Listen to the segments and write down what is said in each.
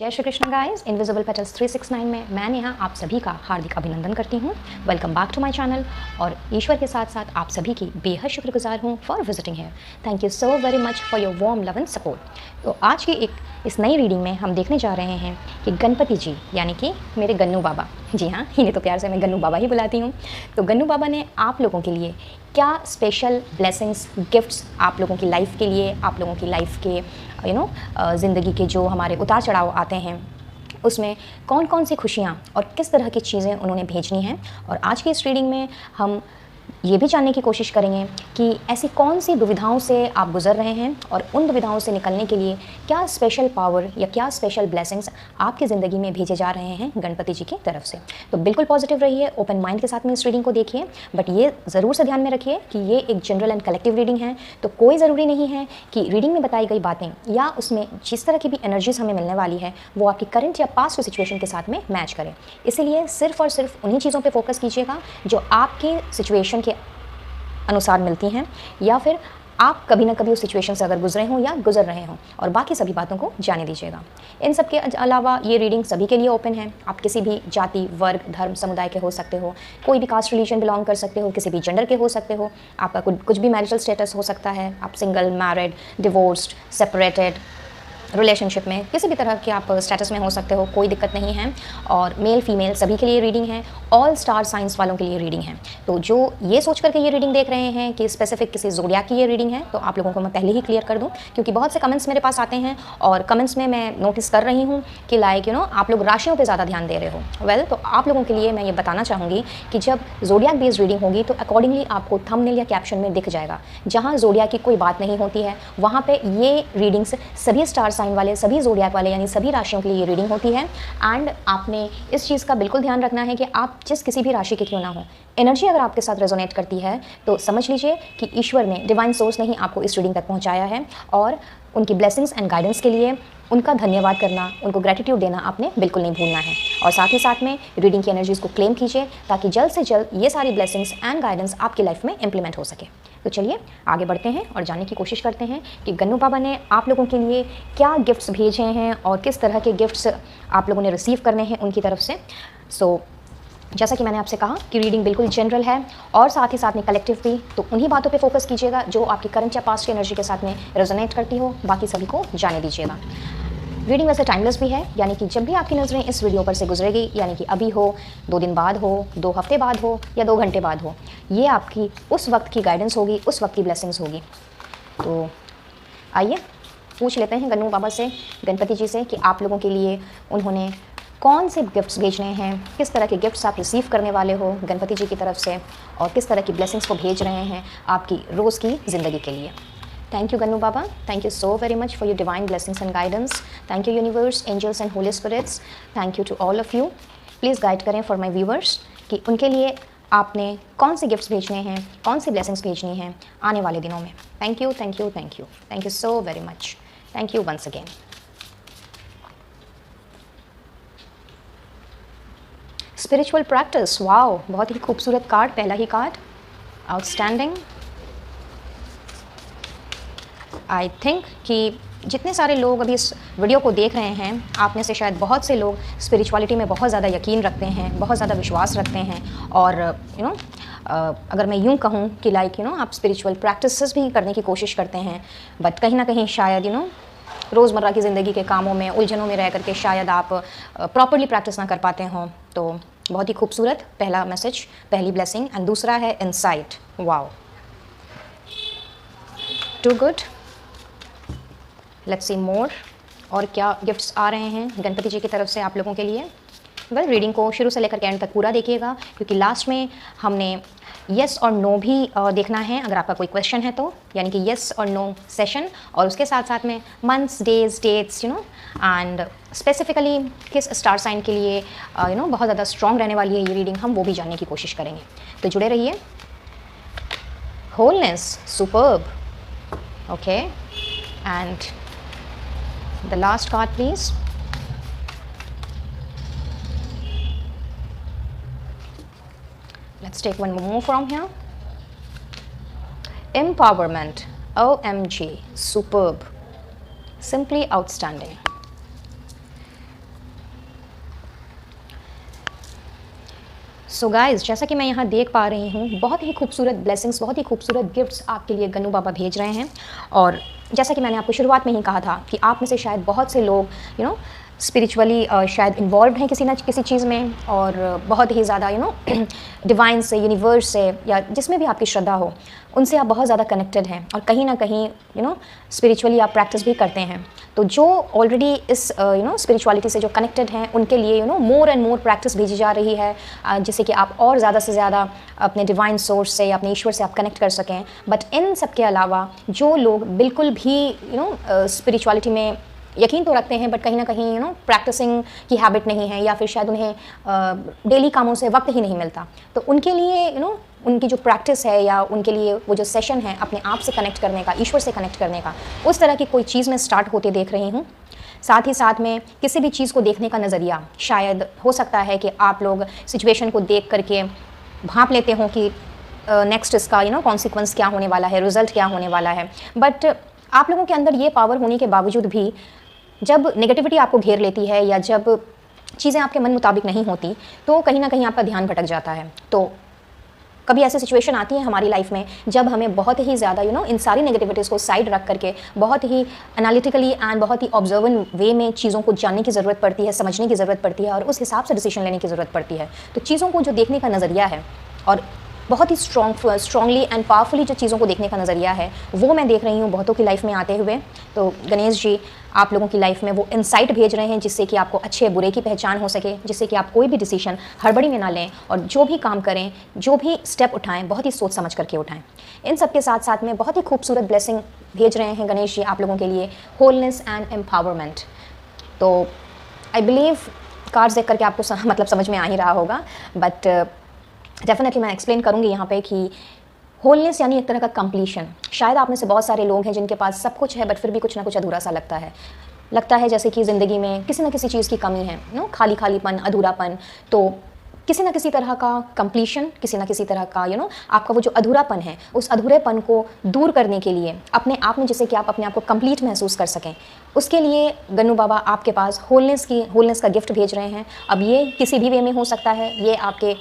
जय Shri Krishna guys, invisible petals 369 में मैं नेहा आप सभी का हार्दिक अभिनंदन करती हूँ। Welcome back to my channel और ईश्वर के साथ साथ आप सभी की बेहद शुक्रगुजार हूँ for visiting here. Thank you so very much for your warm love and support. तो आज की इस नई रीडिंग में हम देखने जा रहे हैं कि गणपति जी यानी कि मेरे गन्नू बाबा, जी हाँ, इन्हें तो प्यार से मैं गन्नू बाबा ही बुलाती हूँ। तो गन्नू बाबा ने आप लोगों के लिए क्या स्पेशल ब्लेसिंग्स, गिफ्ट्स आप लोगों की लाइफ के लिए, आप लोगों की लाइफ के ज़िंदगी के जो हमारे उतार चढ़ाव आते हैं उसमें कौन कौन सी खुशियाँ और किस तरह की चीज़ें उन्होंने भेजनी हैं। और आज की इस रीडिंग में हम ये भी जानने की कोशिश करेंगे कि ऐसी कौन सी दुविधाओं से आप गुजर रहे हैं और उन दुविधाओं से निकलने के लिए क्या स्पेशल पावर या क्या स्पेशल ब्लेसिंग्स आपकी ज़िंदगी में भेजे जा रहे हैं गणपति जी की तरफ से। तो बिल्कुल पॉजिटिव रहिए, ओपन माइंड के साथ में इस रीडिंग को देखिए, बट ये ज़रूर से ध्यान में रखिए कि ये एक जनरल एंड कलेक्टिव रीडिंग है। तो कोई ज़रूरी नहीं है कि रीडिंग में बताई गई बातें या उसमें जिस तरह की भी एनर्जीज हमें मिलने वाली है वो आपकी करंट या पास्ट सिचुएशन के साथ में मैच करें। इसीलिए सिर्फ और सिर्फ उन्हीं चीज़ों पर फोकस कीजिएगा जो आपकी सिचुएशन के अनुसार मिलती हैं या फिर आप कभी ना कभी उस सिचुएशन से अगर गुजरे हों या गुजर रहे हों, और बाकी सभी बातों को जाने दीजिएगा। इन सब के अलावा ये रीडिंग सभी के लिए ओपन है। आप किसी भी जाति, वर्ग, धर्म, समुदाय के हो सकते हो, कोई भी कास्ट रिलीजन बिलोंग कर सकते हो, किसी भी जेंडर के हो सकते हो, आपका कुछ भी मैरिटल स्टेटस हो सकता है, आप single, married, divorced, separated, relationship में किसी भी तरह के आप स्टेटस में हो सकते हो, कोई दिक्कत नहीं है। और मेल फीमेल सभी के लिए रीडिंग है, ऑल स्टार साइंस वालों के लिए रीडिंग है। तो जो ये सोच करके ये रीडिंग देख रहे हैं कि स्पेसिफिक किसी ज़ोडियाक की ये रीडिंग है, तो आप लोगों को मैं पहले ही क्लियर कर दूं, क्योंकि बहुत से कमेंट्स मेरे पास आते हैं और कमेंट्स में मैं नोटिस कर रही हूँ कि लाइक आप लोग राशियों पर ज़्यादा ध्यान दे रहे हो। वेल, तो आप लोगों के लिए मैं ये बताना चाहूँगी कि जब ज़ोडियाक बेस्ड रीडिंग होगी तो अकॉर्डिंगली आपको थंबनेल या कैप्शन में दिख जाएगा। जहाँ ज़ोडियाक की कोई बात नहीं होती है वहाँ पर ये रीडिंग्स सभी स्टार साइन वाले, सभी वाले यानी सभी राशियों के लिए ये रीडिंग होती है। एंड आपने इस चीज़ का बिल्कुल ध्यान रखना है कि आप जिस किसी भी राशि के क्यों ना हो, एनर्जी अगर आपके साथ रेजोनेट करती है तो समझ लीजिए कि ईश्वर ने, डिवाइन सोर्स ने ही आपको इस रीडिंग तक पहुंचाया है। और उनकी ब्लेसिंग्स एंड गाइडेंस के लिए उनका धन्यवाद करना, उनको ग्रेटिट्यूड देना आपने बिल्कुल नहीं भूलना है। और साथ ही साथ में रीडिंग की एनर्जीज़ को क्लेम कीजिए ताकि जल्द से जल्द ये सारी ब्लेसिंग्स एंड गाइडेंस आपकी लाइफ में इंप्लीमेंट हो सके। तो चलिए आगे बढ़ते हैं और जानने की कोशिश करते हैं कि गन्नू बाबा ने आप लोगों के लिए क्या गिफ्ट्स भेजे हैं और किस तरह के गिफ्ट्स आप लोगों ने रिसीव करने हैं उनकी तरफ से। सो जैसा कि मैंने आपसे कहा कि रीडिंग बिल्कुल जनरल है और साथ ही साथ में कलेक्टिव भी, तो उन्हीं बातों पे फोकस कीजिएगा जो आपकी करंट या पास्ट की एनर्जी के साथ में रेजोनेट करती हो, बाकी सभी को जाने दीजिएगा। रीडिंग वैसे टाइमलेस भी है, यानी कि जब भी आपकी नज़रें इस वीडियो पर से गुजरेगी, यानी कि अभी हो, 2 दिन बाद हो, 2 हफ्ते बाद हो या 2 घंटे बाद हो, ये आपकी उस वक्त की गाइडेंस होगी, उस वक्त की ब्लेसिंग्स होगी। तो आइए पूछ लेते हैं गन्नू बाबा से, गणपति जी से, कि आप लोगों के लिए उन्होंने कौन से गिफ्ट्स भेजने हैं, किस तरह के गिफ्ट्स आप रिसीव करने वाले हो गणपति जी की तरफ से, और किस तरह की ब्लेसिंग्स को भेज रहे हैं आपकी रोज़ की ज़िंदगी के लिए। Thank you Gannu Baba, thank you so very much for your divine blessings and guidance. Thank you universe, angels and holy spirits. Thank you to all of you. Please guide करें for my viewers कि उनके लिए आपने कौन से gifts भेजने हैं, कौन सी ब्लेसिंग्स भेजनी हैं आने वाले दिनों में। Thank you, thank you, thank you. Thank you so very much. Thank you once again. Spiritual practice, wow, बहुत ही खूबसूरत कार्ड, पहला ही कार्ड, आउटस्टैंडिंग। आई थिंक कि जितने सारे लोग अभी इस वीडियो को देख रहे हैं, आप में से शायद बहुत से लोग स्पिरिचुअलिटी में बहुत ज़्यादा यकीन रखते हैं, बहुत ज़्यादा विश्वास रखते हैं। और अगर मैं यूँ कहूँ कि लाइक आप स्पिरिचुअल प्रैक्टिसेस भी करने की कोशिश करते हैं, बट कहीं ना कहीं शायद रोज़मर्रा की ज़िंदगी के कामों में, उलझनों में रह करके शायद आप प्रॉपरली प्रैक्टिस ना कर पाते हों। तो बहुत ही खूबसूरत पहला मैसेज, पहली ब्लेसिंग। एंड दूसरा है insight, wow, too good. Let's see more, और क्या गिफ्ट्स आ रहे हैं गणपति जी की तरफ से आप लोगों के लिए। वेल, रीडिंग को शुरू से लेकर के एंड तक पूरा देखिएगा, क्योंकि लास्ट में हमने येस और नो भी देखना है अगर आपका कोई क्वेश्चन है तो, यानी कि येस और नो सेशन, और उसके साथ साथ में months, days, dates, and specifically किस स्टार साइन के लिए बहुत ज़्यादा स्ट्रॉन्ग रहने वाली है ये रीडिंग, हम वो भी जानने की कोशिश करेंगे। तो जुड़े रहिए। Wholeness, superb, okay. And the last card please. Let's take one more from here. Empowerment, OMG, superb, simply outstanding. So guys, जैसा कि मैं यहाँ देख पा रही हूँ, बहुत ही खूबसूरत ब्लेसिंग्स, बहुत ही खूबसूरत गिफ्ट्स आपके लिए गन्नू बाबा भेज रहे हैं। और जैसा कि मैंने आपको शुरुआत में ही कहा था कि आप में से शायद बहुत से लोग स्पिरिचुअली शायद इन्वॉल्व हैं किसी ना किसी चीज़ में, और बहुत ही ज़्यादा डिवाइन से, यूनिवर्स से, या जिसमें भी आपकी श्रद्धा हो, उनसे आप बहुत ज़्यादा कनेक्टेड हैं, और कहीं ना कहीं स्पिरिचुअली आप प्रैक्टिस भी करते हैं। तो जो ऑलरेडी इस स्पिरिचुअलिटी से जो कनेक्टेड हैं, उनके लिए मोर एंड मोर प्रैक्टिस भेजी जा रही है, जिससे कि आप और ज़्यादा से ज़्यादा अपने डिवाइन सोर्स से, अपने ईश्वर से आप कनेक्ट कर सकें। बट इन सब के अलावा जो लोग बिल्कुल भी स्पिरिचुअलिटी में यकीन तो रखते हैं, बट कहीं ना कहीं प्रैक्टिसिंग की हैबिट नहीं है, या फिर शायद उन्हें डेली कामों से वक्त ही नहीं मिलता, तो उनके लिए उनकी जो प्रैक्टिस है, या उनके लिए वो जो सेशन है अपने आप से कनेक्ट करने का, ईश्वर से कनेक्ट करने का, उस तरह की कोई चीज़ मैं स्टार्ट होते देख रही हूँ। साथ ही साथ में किसी भी चीज़ को देखने का नज़रिया, शायद हो सकता है कि आप लोग सिचुएशन को देख करके भांप लेते हो कि नेक्स्ट इसका कॉन्सिक्वेंस क्या होने वाला है, रिजल्ट क्या होने वाला है। बट आप लोगों के अंदर ये पावर होने के बावजूद भी जब नेगेटिविटी आपको घेर लेती है, या जब चीज़ें आपके मन मुताबिक नहीं होती, तो कहीं ना कहीं आपका ध्यान भटक जाता है। तो कभी ऐसी सिचुएशन आती है हमारी लाइफ में जब हमें बहुत ही ज़्यादा इन सारी नेगेटिविटीज़ को साइड रख करके बहुत ही एनालिटिकली एंड बहुत ही ऑब्जर्वेंट वे में चीज़ों को जानने की ज़रूरत पड़ती है, समझने की ज़रूरत पड़ती है, और उस हिसाब से डिसीजन लेने की ज़रूरत पड़ती है। तो चीज़ों को जो देखने का नज़रिया है, और बहुत ही स्ट्रॉन्गली एंड पावरफुली जो चीज़ों को देखने का नज़रिया है, वो मैं देख रही हूँ बहुतों की लाइफ में आते हुए। तो गणेश जी आप लोगों की लाइफ में वो इंसाइट भेज रहे हैं, जिससे कि आपको अच्छे बुरे की पहचान हो सके, जिससे कि आप कोई भी डिसीजन हड़बड़ी में ना लें, और जो भी काम करें, जो भी स्टेप उठाएं, बहुत ही सोच समझ करके उठाएं। इन सब के साथ साथ में बहुत ही खूबसूरत ब्लेसिंग भेज रहे हैं गणेश जी आप लोगों के लिए, होलनेस एंड एम्पावरमेंट। तो आई बिलीव कार्ड्स देख करके आपको मतलब समझ में आ ही रहा होगा, बट डेफिनेटली मैं एक्सप्लेन करूँगी यहाँ पे कि होलनेस यानी एक तरह का कंप्लीशन। शायद आप में से बहुत सारे लोग हैं जिनके पास सब कुछ है, बट फिर भी कुछ ना कुछ अधूरा सा लगता है जैसे कि ज़िंदगी में किसी ना किसी चीज़ की कमी है, खाली खालीपन, अधूरापन। तो किसी ना किसी तरह का कंप्लीशन, किसी ना किसी तरह का आपका वो जो अधूरापन है, उस अधूरेपन को दूर करने के लिए अपने आप में, जिससे कि आप अपने आप को कंप्लीट महसूस कर सकें, उसके लिए गन्नू बाबा आपके पास होलनेस का गिफ्ट भेज रहे हैं। अब ये किसी भी वे में हो सकता है। ये आपके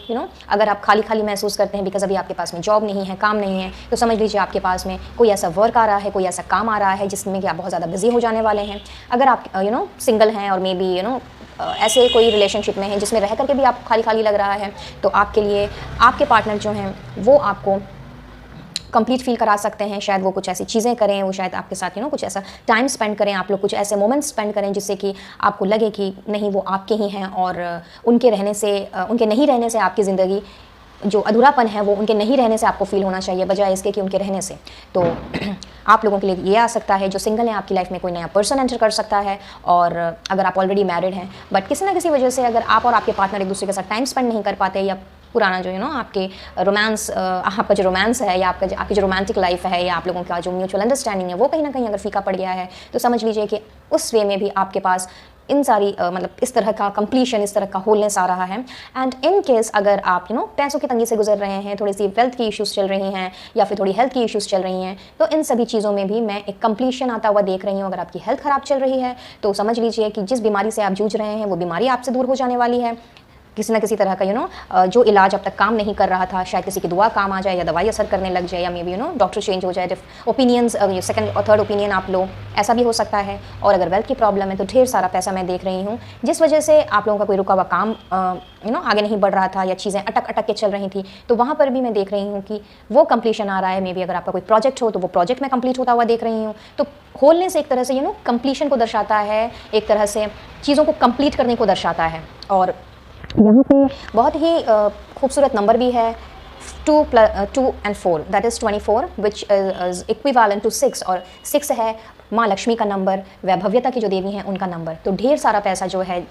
अगर आप खाली खाली महसूस करते हैं बिकॉज अभी आपके पास में जॉब नहीं है, काम नहीं है, तो समझ लीजिए आपके पास में कोई ऐसा वर्क आ रहा है, कोई ऐसा काम आ रहा है जिसमें कि आप बहुत ज़्यादा बिजी हो जाने वाले हैं। अगर आप सिंगल हैं, और मे बी ऐसे कोई रिलेशनशिप में है जिसमें रह करके भी आप खाली खाली लग रहा है, तो आपके लिए आपके पार्टनर जो हैं वो आपको कंप्लीट फील करा सकते हैं। शायद वो कुछ ऐसी चीज़ें करें, वो शायद आपके साथ कुछ ऐसा टाइम स्पेंड करें, आप लोग कुछ ऐसे मोमेंट्स स्पेंड करें जिससे कि आपको लगे कि नहीं, वो आपके ही हैं, और उनके नहीं रहने से आपकी ज़िंदगी जो अधूरापन है वो उनके नहीं रहने से आपको फील होना चाहिए, बजाय इसके कि उनके रहने से। तो आप लोगों के लिए ये आ सकता है, जो सिंगल हैं आपकी लाइफ में कोई नया पर्सन एंटर कर सकता है, और अगर आप ऑलरेडी मैरिड हैं बट किसी ना किसी वजह से अगर आप और आपके पार्टनर एक दूसरे के साथ टाइम स्पेंड नहीं कर पाते, या पुराना जो आपके आपका जो रोमांस है, या आपकी जो रोमांटिक लाइफ है, या आप लोगों का जो म्यूचुअल अंडरस्टैंडिंग है, वो कहीं ना कहीं अगर फीका पड़ गया है, तो समझ लीजिए कि उस वे में भी आपके पास इन सारी मतलब इस तरह का कंप्लीशन, इस तरह का होलनेस आ रहा है। एंड इन केस अगर आप पैसों की तंगी से गुजर रहे हैं, थोड़ी सी वेल्थ की इश्यूज़ चल रही हैं, या फिर थोड़ी हेल्थ की इश्यूज़ चल रही हैं, तो इन सभी चीज़ों में भी मैं एक कंप्लीशन आता हुआ देख रही हूँ। अगर आपकी हेल्थ ख़राब चल रही है, तो समझ लीजिए कि जिस बीमारी से आप जूझ रहे हैं, वो बीमारी आपसे दूर हो जाने वाली है। किसी ना किसी तरह का जो इलाज अब तक काम नहीं कर रहा था, शायद किसी की दुआ काम आ जाए, या दवाई असर करने लग जाए, या मे बी डॉक्टर चेंज हो जाए, ओपिनियंस सेकंड और थर्ड ओपिनियन आप लो, ऐसा भी हो सकता है। और अगर वेल्थ की प्रॉब्लम है, तो ढेर सारा पैसा मैं देख रही हूँ, जिस वजह से आप लोगों का कोई रुका हुआ काम आगे नहीं बढ़ रहा था, या चीज़ें अटक के चल रही थी, तो वहाँ पर भी मैं देख रही हूँ कि वो कंप्लीशन आ रहा है। मे बी अगर आपका कोई प्रोजेक्ट हो, तो वो प्रोजेक्ट में कंप्लीट होता हुआ देख रही हूँ। तो होलनेस एक तरह से कंप्लीशन को दर्शाता है, एक तरह से चीज़ों को कंप्लीट करने को दर्शाता है। और यहाँ पे बहुत ही खूबसूरत नंबर भी है, 2 and 4, that is 24, which is equivalent to 6, और 6 है माँ लक्ष्मी का नंबर, वैभव्यता की जो देवी हैं उनका नंबर। तो ढेर सारा पैसा जो है,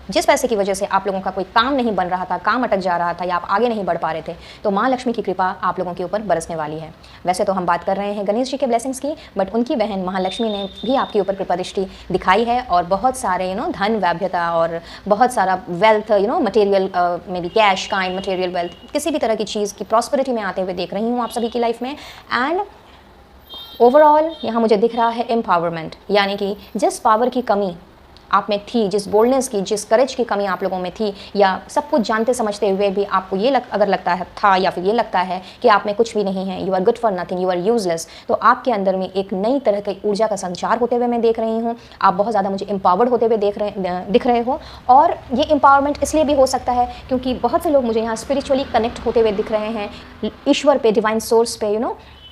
जिस पैसे की वजह से आप लोगों का कोई काम नहीं बन रहा था, काम अटक जा रहा था, या आप आगे नहीं बढ़ पा रहे थे, तो माँ लक्ष्मी की कृपा आप लोगों के ऊपर बरसने वाली है। वैसे तो हम बात कर रहे हैं गणेश जी के ब्लेसिंग्स की, बट उनकी बहन महालक्ष्मी ने भी आपके ऊपर कृपा दृष्टि दिखाई है, और बहुत सारे धन, वैभ्यता, और बहुत सारा wealth, material, may be cash kind material wealth, किसी भी तरह की चीज़ की प्रॉस्पेरिटी में आते हुए देख रही हूँ आप सभी की लाइफ में। एंड ओवरऑल यहाँ मुझे दिख रहा है एम्पावरमेंट, यानी कि जिस पावर की कमी आप में थी, जिस बोल्डनेस की, जिस करेज की कमी आप लोगों में थी, या सब कुछ जानते समझते हुए भी आपको ये अगर लगता है था या फिर ये लगता है कि आप में कुछ भी नहीं है, you are good for nothing, you are useless, तो आपके अंदर में एक नई तरह की ऊर्जा का संचार होते हुए मैं देख रही हूँ। आप बहुत ज़्यादा मुझे एम्पावर्ड होते हुए दिख रहे हो। और ये एम्पावरमेंट इसलिए भी हो सकता है क्योंकि बहुत से लोग मुझे यहाँ स्पिरिचुअली कनेक्ट होते हुए दिख रहे हैं, ईश्वर पे, डिवाइन सोर्स पे,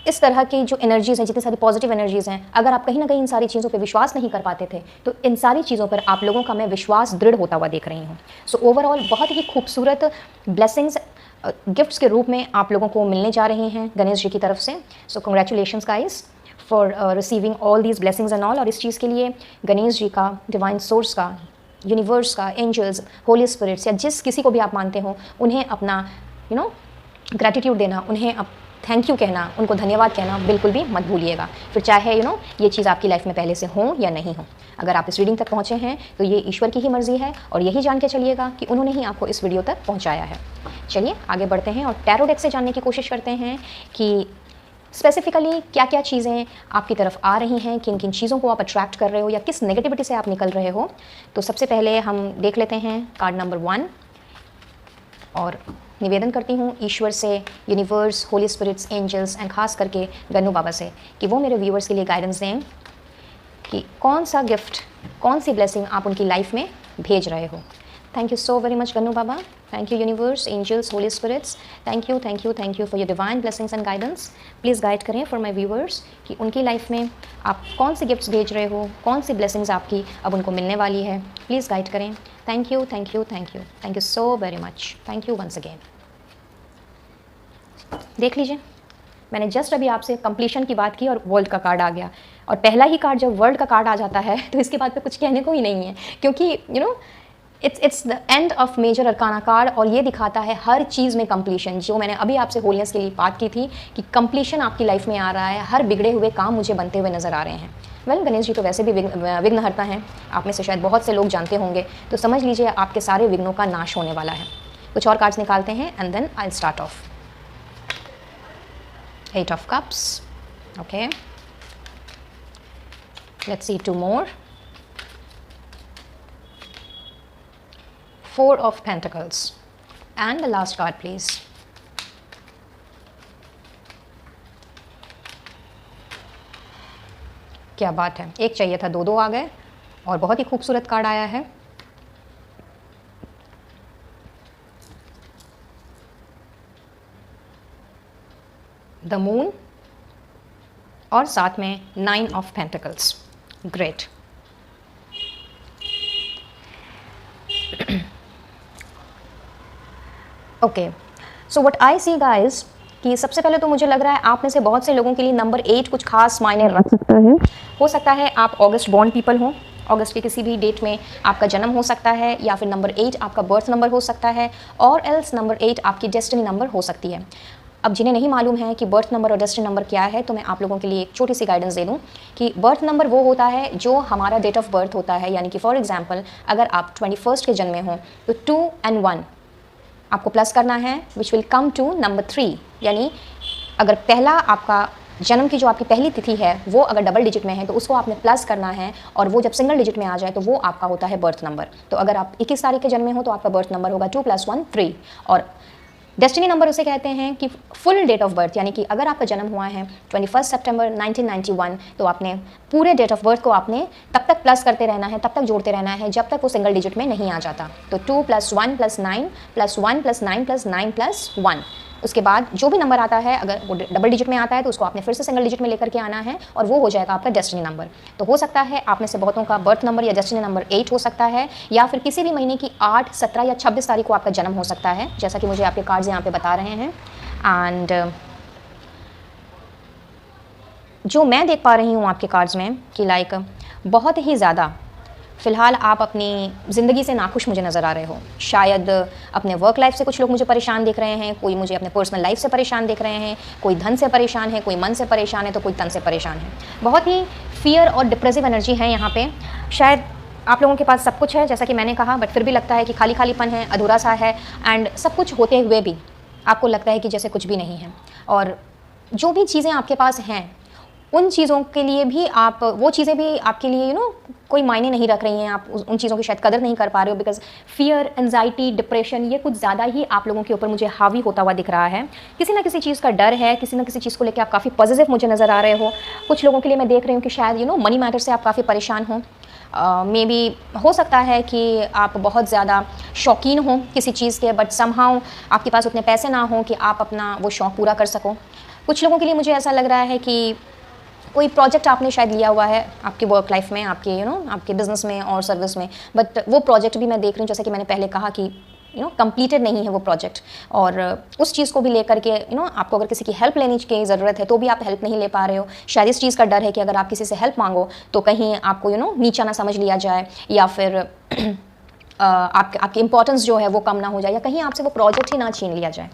इस तरह की जो एनर्जीज़ हैं, जितनी सारी पॉजिटिव एनर्जीज़ हैं, अगर आप कहीं ना कहीं इन सारी चीज़ों पे विश्वास नहीं कर पाते थे तो इन सारी चीज़ों पर आप लोगों का मैं विश्वास दृढ़ होता हुआ देख रही हूँ। सो ओवरऑल बहुत ही खूबसूरत ब्लेसिंग्स गिफ्ट्स के रूप में आप लोगों को मिलने जा रही हैं गणेश जी की तरफ से। सो congratulations guys for receiving all these blessings and all. और इस चीज़ के लिए गणेश जी का, डिवाइन सोर्स का, यूनिवर्स का, एंजल्स, होली स्पिरिट्स या जिस किसी को भी आप मानते हो, उन्हें अपना ग्रैटिट्यूड देना, उन्हें थैंक यू कहना, उनको धन्यवाद कहना बिल्कुल भी मत भूलिएगा। फिर चाहे ये चीज़ आपकी लाइफ में पहले से हो या नहीं हो। अगर आप इस रीडिंग तक पहुँचे हैं तो ये ईश्वर की ही मर्ज़ी है और यही जान के चलिएगा कि उन्होंने ही आपको इस वीडियो तक पहुँचाया है। चलिए आगे बढ़ते हैं और टैरो डेक से जानने की कोशिश करते हैं कि स्पेसिफिकली क्या क्या चीज़ें आपकी तरफ आ रही हैं, किन किन चीज़ों को आप अट्रैक्ट कर रहे हो या किस नेगेटिविटी से आप निकल रहे हो। तो सबसे पहले हम देख लेते हैं कार्ड नंबर 1 और निवेदन करती हूँ ईश्वर से, universe, holy spirits, angels and खास करके गन्नू बाबा से कि वो मेरे व्यूअर्स के लिए गाइडेंस दें कि कौन सा गिफ्ट, कौन सी ब्लेसिंग आप उनकी लाइफ में भेज रहे हो। Thank you so very much Gannu Baba, thank you universe, angels, holy spirits, thank you for your divine blessings and guidance. Please guide करें फॉर माय व्यूअर्स कि उनकी लाइफ में आप कौन सी गिफ्ट्स भेज रहे हो, कौन सी ब्लेसिंग्स आपकी अब उनको मिलने वाली है। प्लीज़ गाइड करें। Thank you so very much, thank you once again. देख लीजिए, मैंने जस्ट अभी आपसे कंप्लीशन की बात की और वर्ल्ड का कार्ड आ गया। और पहला ही कार्ड जब वर्ल्ड का कार्ड आ जाता है तो इसके बाद पे कुछ कहने को ही नहीं है, क्योंकि it's the end of major arcana card और ये दिखाता है हर चीज़ में कंप्लीशन। जो मैंने अभी आपसे होलीनेस के लिए बात की थी कि कंप्लीशन आपकी लाइफ में आ रहा है, हर बिगड़े हुए काम मुझे बनते हुए नज़र आ रहे हैं। गणेश जी तो वैसे भी विघ्नहर्ता हैं, आप में से शायद बहुत से लोग जानते होंगे, तो समझ लीजिए आपके सारे विघ्नों का नाश होने वाला है। कुछ और कार्ड्स निकालते हैं and then I will start off. 8 of Cups, okay, let's see 2 more. 4 of Pentacles and the last card please. क्या बात है, एक चाहिए था, 2 आ गए और बहुत ही खूबसूरत कार्ड आया है। द मून और साथ में 9 of pentacles. Great. Okay, so what I see guys कि सबसे पहले तो मुझे लग रहा है आप में से बहुत से लोगों के लिए नंबर 8 कुछ खास मायने रख सकता है। हो सकता है आप अगस्त बॉर्न पीपल हो, अगस्त के किसी भी डेट में आपका जन्म हो सकता है, या फिर नंबर 8 आपका बर्थ नंबर हो सकता है, और एल्स नंबर 8 आपकी डेस्टिनी नंबर हो सकती है। अब जिन्हें नहीं मालूम है कि बर्थ नंबर और डेस्टिनी नंबर क्या है, तो मैं आप लोगों के लिए एक छोटी सी गाइडेंस दे दूं कि बर्थ नंबर वो होता है जो हमारा डेट ऑफ बर्थ होता है। यानी कि फॉर एग्जांपल अगर आप 21 के जन्मे हों तो 2 and 1 आपको प्लस करना है, which will come to number 3। यानी अगर पहला आपका जन्म की जो आपकी पहली तिथि है वो अगर डबल डिजिट में है तो उसको आपने प्लस करना है, और वो जब सिंगल डिजिट में आ जाए तो वो आपका होता है बर्थ नंबर। तो अगर आप 21 तारीख के जन्मे हो तो आपका बर्थ नंबर होगा 2 + 1 3, और डेस्टिनी नंबर उसे कहते हैं कि फुल डेट ऑफ बर्थ। यानी कि अगर आपका जन्म हुआ है 21 सितंबर 1991 तो आपने पूरे डेट ऑफ बर्थ को आपने तब तक प्लस करते रहना है, तब तक जोड़ते रहना है जब तक वो सिंगल डिजिट में नहीं आ जाता। तो 2 + 1 + 9 + 1 + 9 + 9 + 1, उसके बाद जो भी नंबर आता है अगर वो डबल डिजिट में आता है तो उसको आपने फिर से सिंगल डिजिट में लेकर के आना है, और वो हो जाएगा आपका डेस्टिनी नंबर। तो हो सकता है आप में से बहुतों का बर्थ नंबर या डेस्टिनी नंबर 8 हो सकता है, या फिर किसी भी महीने की 8, 17 या 26 तारीख को आपका जन्म हो सकता है, जैसा कि मुझे आपके कार्ड्स यहाँ पे बता रहे हैं। एंड जो मैं देख पा रही हूँ आपके कार्ड्स में कि लाइक बहुत ही ज़्यादा फ़िलहाल आप अपनी ज़िंदगी से नाखुश मुझे नज़र आ रहे हो। शायद अपने वर्क लाइफ से कुछ लोग मुझे परेशान दिख रहे हैं, कोई मुझे अपने पर्सनल लाइफ से परेशान दिख रहे हैं, कोई धन से परेशान है, कोई मन से परेशान है, तो कोई तन से परेशान है। बहुत ही फियर और डिप्रेसिव एनर्जी है यहाँ पे। शायद आप लोगों के पास सब कुछ है जैसा कि मैंने कहा, बट फिर भी लगता है कि खाली खालीपन है, अधूरा सा है, एंड सब कुछ होते हुए भी आपको लगता है कि जैसे कुछ भी नहीं है। और जो भी चीज़ें आपके पास हैं उन चीज़ों के लिए भी आप, वो चीज़ें भी आपके लिए कोई मायने नहीं रख रही हैं, आप उन चीज़ों की शायद कदर नहीं कर पा रहे हो, बिकॉज फियर, एंजाइटी, डिप्रेशन ये कुछ ज़्यादा ही आप लोगों के ऊपर मुझे हावी होता हुआ दिख रहा है। किसी ना किसी चीज़ का डर है, किसी ना किसी चीज़ को लेकर आप काफ़ी पॉजिटिव मुझे नज़र आ रहे हो। कुछ लोगों के लिए मैं देख रही हूँ कि शायद मनी मैटर से आप काफ़ी परेशान हो। मे बी हो सकता है कि आप बहुत ज़्यादा शौकीन हो किसी चीज़ के, बट समहाउ आपके पास उतने पैसे ना हो कि आप अपना वो शौक़ पूरा कर सको। कुछ लोगों के लिए मुझे ऐसा लग रहा है कि कोई प्रोजेक्ट आपने शायद लिया हुआ है आपकी वर्क लाइफ में, आपके आपके बिजनेस में और सर्विस में, बट वो प्रोजेक्ट भी मैं देख रही हूँ, जैसे कि मैंने पहले कहा कि कंप्लीटेड नहीं है वो प्रोजेक्ट, और उस चीज़ को भी लेकर के आपको अगर किसी की हेल्प लेने की ज़रूरत है तो भी आप हेल्प नहीं ले पा रहे हो। शायद इस चीज़ का डर है कि अगर आप किसी से हेल्प मांगो तो कहीं आपको नीचा ना समझ लिया जाए, या फिर आपकी इंपॉर्टेंस जो है वो कम ना हो जाए, या कहीं आपसे वो प्रोजेक्ट ही ना छीन लिया जाए।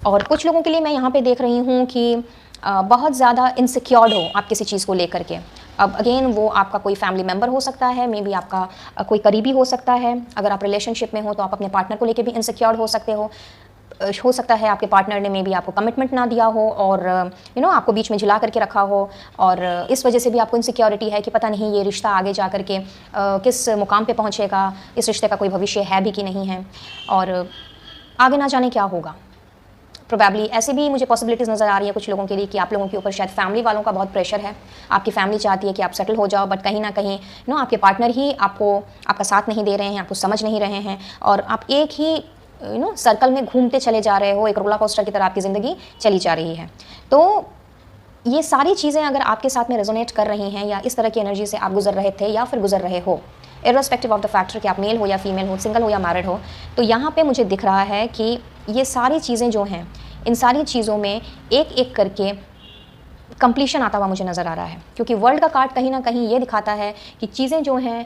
और कुछ लोगों के लिए मैं यहाँ पे देख रही हूँ कि बहुत ज़्यादा इनसिक्योर्ड हो आप किसी चीज़ को लेकर के। अब अगेन वो आपका कोई फैमिली मेम्बर हो सकता है, मे बी आपका कोई करीबी हो सकता है। अगर आप रिलेशनशिप में हो तो आप अपने पार्टनर को लेकर भी इनसिक्योर्ड हो सकते हो। हो सकता है आपके पार्टनर ने मे बी आपको कमिटमेंट ना दिया हो और आपको बीच में झुला करके रखा हो, और इस वजह से भी आपको इनसिक्योरिटी है कि पता नहीं ये रिश्ता आगे जा करके किस मुकाम पे पहुँचेगा, इस रिश्ते का कोई भविष्य है भी कि नहीं है, और आगे ना जाने क्या होगा। प्रोबेबली ऐसे भी मुझे पॉसिबिलिटीज़ नज़र आ रही है कुछ लोगों के लिए कि आप लोगों के ऊपर शायद फैमिली वालों का बहुत प्रेशर है। आपकी फैमिली चाहती है कि आप सेटल हो जाओ, बट कहीं ना कहीं आपके पार्टनर ही आपका साथ नहीं दे रहे हैं, आपको समझ नहीं रहे हैं, और आप एक ही सर्कल में घूमते चले जा रहे हो, एक रोलर कोस्टर की तरह आपकी ज़िंदगी चली जा रही है। तो ये सारी चीज़ें अगर आपके साथ में रेजोनेट कर रही हैं, या इस तरह की एनर्जी से आप गुजर रहे थे या फिर गुजर रहे हो, इर्रेस्पेक्टिव ऑफ द फैक्टर कि आप मेल हो या फीमेल हो, सिंगल हो या मैरिड हो, तो यहाँ पे मुझे दिख रहा है कि ये सारी चीज़ें जो हैं, इन सारी चीज़ों में एक एक करके कंप्लीशन आता हुआ मुझे नज़र आ रहा है। क्योंकि वर्ल्ड का कार्ड कहीं ना कहीं ये दिखाता है कि चीज़ें जो हैं,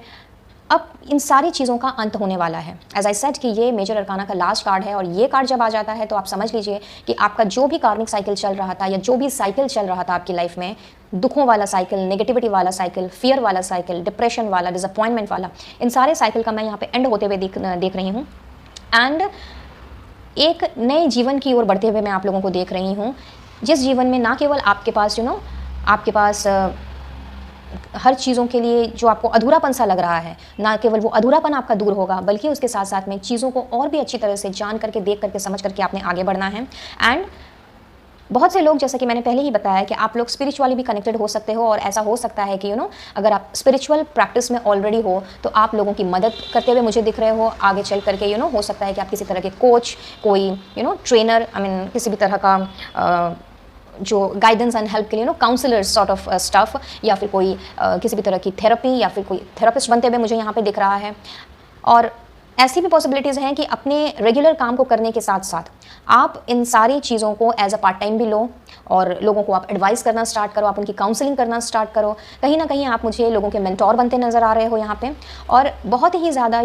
अब इन सारी चीज़ों का अंत होने वाला है। एज आई सेड कि ये मेजर अरकाना का लास्ट कार्ड है, और ये कार्ड जब आ जाता है तो आप समझ लीजिए कि आपका जो भी कार्मिक साइकिल चल रहा था, या जो भी साइकिल चल रहा था आपकी लाइफ में, दुखों वाला साइकिल, नेगेटिविटी वाला साइकिल, फियर वाला साइकिल, डिप्रेशन वाला, डिसअपॉइंटमेंट वाला, इन सारे साइकिल का मैं यहाँ पे एंड होते हुए देख रही हूँ। एंड एक नए जीवन की ओर बढ़ते हुए मैं आप लोगों को देख रही हूँ, जिस जीवन में ना केवल आपके पास आपके पास हर चीज़ों के लिए जो आपको अधूरापन सा लग रहा है, ना केवल वो अधूरापन आपका दूर होगा, बल्कि उसके साथ साथ में चीज़ों को और भी अच्छी तरह से जान करके, देख करके, समझ करके आपने आगे बढ़ना है। एंड बहुत से लोग, जैसा कि मैंने पहले ही बताया, कि आप लोग स्पिरिचुअली भी कनेक्टेड हो सकते हो, और ऐसा हो सकता है कि अगर आप स्पिरिचुअल प्रैक्टिस में ऑलरेडी हो तो आप लोगों की मदद करते हुए मुझे दिख रहे हो आगे चल करके। हो सकता है कि आप किसी तरह के कोच, कोई ट्रेनर, आई मीन किसी भी तरह का जो गाइडेंस एंड हेल्प के लिए काउंसलर्स सॉर्ट ऑफ स्टफ, या फिर कोई किसी भी तरह की थेरेपी, या फिर कोई थेरेपिस्ट बनते हुए मुझे यहाँ पे दिख रहा है। और ऐसी भी पॉसिबिलिटीज़ हैं कि अपने रेगुलर काम को करने के साथ साथ आप इन सारी चीज़ों को एज अ पार्ट टाइम भी लो, और लोगों को आप एडवाइस करना स्टार्ट करो, आप उनकी काउंसलिंग करना स्टार्ट करो। कहीं ना कहीं आप मुझे लोगों के मेंटोर बनते नज़र आ रहे हो यहाँ पे, और बहुत ही ज़्यादा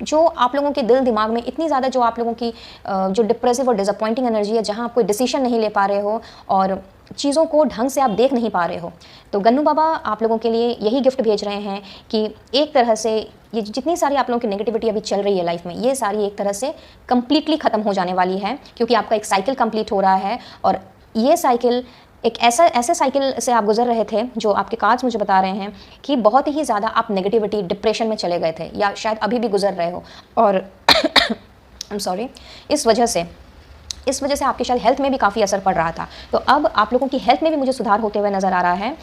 जो आप लोगों के दिल दिमाग में इतनी ज़्यादा जो आप लोगों की जो डिप्रेसिव और डिसअपॉइंटिंग एनर्जी है, जहाँ आप कोई डिसीजन नहीं ले पा रहे हो और चीज़ों को ढंग से आप देख नहीं पा रहे हो, तो गन्नू बाबा आप लोगों के लिए यही गिफ्ट भेज रहे हैं कि एक तरह से ये जितनी सारी आप लोगों की नेगेटिविटी अभी चल रही है लाइफ में, ये सारी एक तरह से कंप्लीटली ख़त्म हो जाने वाली है, क्योंकि आपका एक साइकिल कंप्लीट हो रहा है। और ये साइकिल एक ऐसे साइकिल से आप गुजर रहे थे, जो आपके कार्ड्स मुझे बता रहे हैं कि बहुत ही ज़्यादा आप नेगेटिविटी, डिप्रेशन में चले गए थे, या शायद अभी भी गुजर रहे हो। और आई एम सॉरी, इस वजह से आपकी शायद हेल्थ में भी काफ़ी असर पड़ रहा था। तो अब आप लोगों की हेल्थ में भी मुझे सुधार होते हुए नज़र आ रहा है।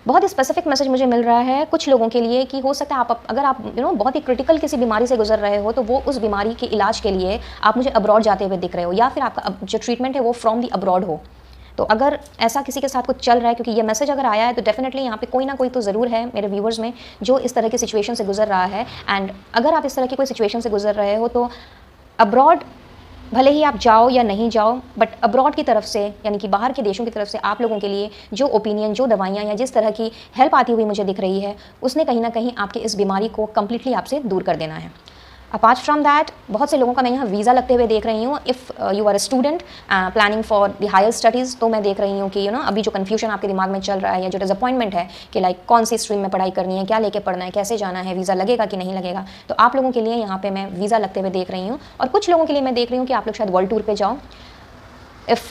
बहुत स्पेसिफिक मैसेज मुझे मिल रहा है कुछ लोगों के लिए कि हो सकता है अगर आप बहुत ही क्रिटिकल किसी बीमारी से गुजर रहे हो, तो वो उस बीमारी के इलाज के लिए आप मुझे अब्रॉड जाते हुए दिख रहे हो, या फिर आपका जो ट्रीटमेंट है वो फ्रॉम दी अब्रॉड हो। तो अगर ऐसा किसी के साथ कुछ चल रहा है, क्योंकि ये मैसेज अगर आया है तो डेफिनेटली यहाँ पे कोई ना कोई तो ज़रूर है मेरे व्यूवर्स में जो इस तरह की सिचुएशन से गुजर रहा है। एंड अगर आप इस तरह की कोई सिचुएशन से गुजर रहे हो तो अब्रॉड भले ही आप जाओ या नहीं जाओ, बट अब्रॉड की तरफ से, यानी कि बाहर के देशों की तरफ से आप लोगों के लिए जो ओपिनियन, जो दवाइयाँ या जिस तरह की हेल्प आती हुई मुझे दिख रही है, उसने कहीं ना कहीं आपके इस बीमारी को कम्प्लीटली आपसे दूर कर देना है। अपार्ट फ्रॉम दैट, बहुत से लोगों का मैं यहाँ वीज़ा लगते हुए देख रही हूँ। If you are a student planning for the higher studies, तो मैं देख रही हूँ कि अभी जो कन्फ्यूजन आपके दिमाग में चल रहा है, या जो डिसअपॉइंटमेंट है कि लाइक कौन सी स्ट्रीम में पढ़ाई करनी है, क्या लेके पढ़ना है, कैसे जाना है, वीज़ा लगेगा कि नहीं लगेगा, तो आप लोगों के लिए यहाँ पे मैं वीज़ा लगते हुए देख रही हूँ। और कुछ लोगों के लिए मैं देख रही हूँ कि आप लोग शायद वर्ल्ड टूर पर जाओ। if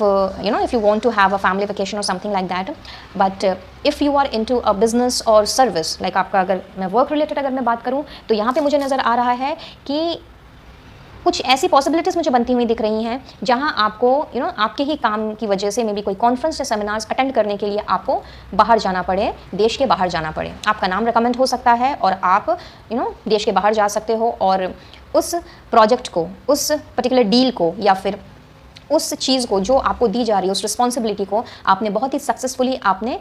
if you want to have a family vacation or something like that. But if you are into a business or service, like आपका अगर मैं वर्क रिलेटेड अगर मैं बात करूँ तो यहाँ पे मुझे नज़र आ रहा है कि कुछ ऐसी पॉसिबिलिटीज़ मुझे बनती हुई दिख रही हैं जहां आपको आपके ही काम की वजह से मे बी कोई कॉन्फ्रेंस या सेमिनार्स अटेंड करने के लिए आपको बाहर जाना पड़े, देश के बाहर जाना पड़े। आपका नाम रिकमेंड हो सकता है और आप देश के बाहर जा सकते हो और उस प्रोजेक्ट को, उस पर्टिकुलर डील को या फिर उस चीज़ को जो आपको दी जा रही है, उस रिस्पॉन्सिबिलिटी को आपने बहुत ही सक्सेसफुली आपने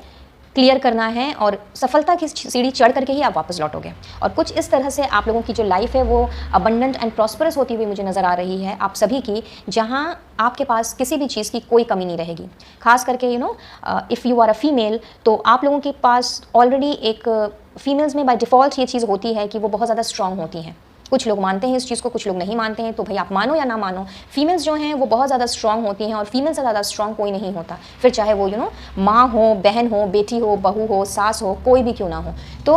क्लियर करना है और सफलता की सीढ़ी चढ़ करके ही आप वापस लौटोगे। और कुछ इस तरह से आप लोगों की जो लाइफ है वो अबंडेंट एंड प्रॉस्परस होती हुई मुझे नज़र आ रही है आप सभी की, जहां आपके पास किसी भी चीज़ की कोई कमी नहीं रहेगी। खास करके if you are a female तो आप लोगों के पास ऑलरेडी एक फीमेल्स में बाय डिफ़ॉल्ट ये चीज़ होती है कि वो बहुत ज़्यादा स्ट्रांग होती हैं। कुछ लोग मानते हैं इस चीज़ को, कुछ लोग नहीं मानते हैं, तो भाई आप मानो या ना मानो, फीमेल्स जो हैं वो बहुत ज़्यादा स्ट्रांग होती हैं और फीमेल से ज़्यादा स्ट्रांग कोई नहीं होता, फिर चाहे वो माँ हो, बहन हो, बेटी हो, बहू हो, सास हो, कोई भी क्यों ना हो। तो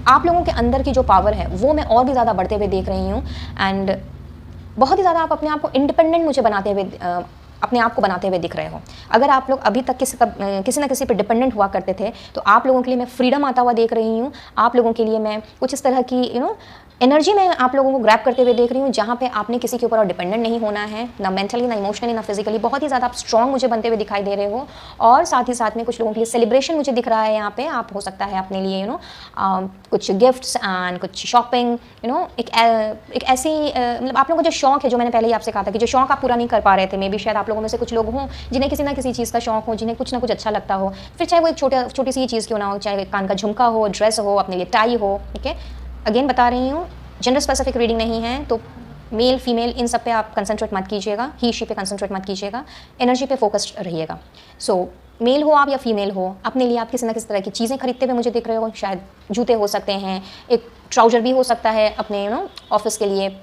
आप लोगों के अंदर की जो पावर है वो मैं और भी ज़्यादा बढ़ते हुए देख रही हूँ एंड बहुत ही ज़्यादा आप अपने आप को इंडिपेंडेंट मुझे बनाते हुए अपने आप को बनाते हुए दिख रहे हो। अगर आप लोग अभी तक किसी ना किसी पर डिपेंडेंट हुआ करते थे तो आप लोगों के लिए मैं फ्रीडम आता हुआ देख रही हूँ। आप लोगों के लिए मैं कुछ इस तरह की एनर्जी में आप लोगों को ग्रैब करते हुए देख रही हूँ जहाँ पे आपने किसी के ऊपर और डिपेंडेंट नहीं होना है, ना मेंटली, ना इमोशनली, ना फिजिकली। बहुत ही ज़्यादा आप स्ट्रॉन्ग मुझे बनते हुए दिखाई दे रहे हो और साथ ही साथ में कुछ लोगों के लिए सेलिब्रेशन मुझे दिख रहा है यहाँ पे। आप हो सकता है अपने लिए कुछ गिफ्ट्स एंड कुछ शॉपिंग, एक ऐसी मतलब आप लोगों को जो शौक है, जो मैंने पहले ही आपसे कहा था कि जो शौक आप पूरा नहीं कर पा रहे थे, मे बी शायद आप लोगों में से कुछ लोग हों जिन्हें किसी ना किसी चीज़ का शौक हो, जिन्हें कुछ ना कुछ अच्छा लगता हो, फिर चाहे वो एक छोटी सी चीज़ क्यों ना हो, चाहे कान का झुमका हो, ड्रेस हो, अपने लिए टाई हो। ठीक है, अगेन बता रही हूँ, जेंडर स्पेसिफिक रीडिंग नहीं है, तो मेल फीमेल इन सब पे आप कंसंट्रेट मत कीजिएगा, ही शी पे कंसंट्रेट मत कीजिएगा, एनर्जी पे फोकस्ड रहिएगा। सो मेल हो आप या फीमेल हो, अपने लिए आप किसी ना किसी तरह की चीज़ें खरीदते हुए मुझे दिख रहे हो। शायद जूते हो सकते हैं, एक ट्राउज़र भी हो सकता है अपने ऑफिस के लिए,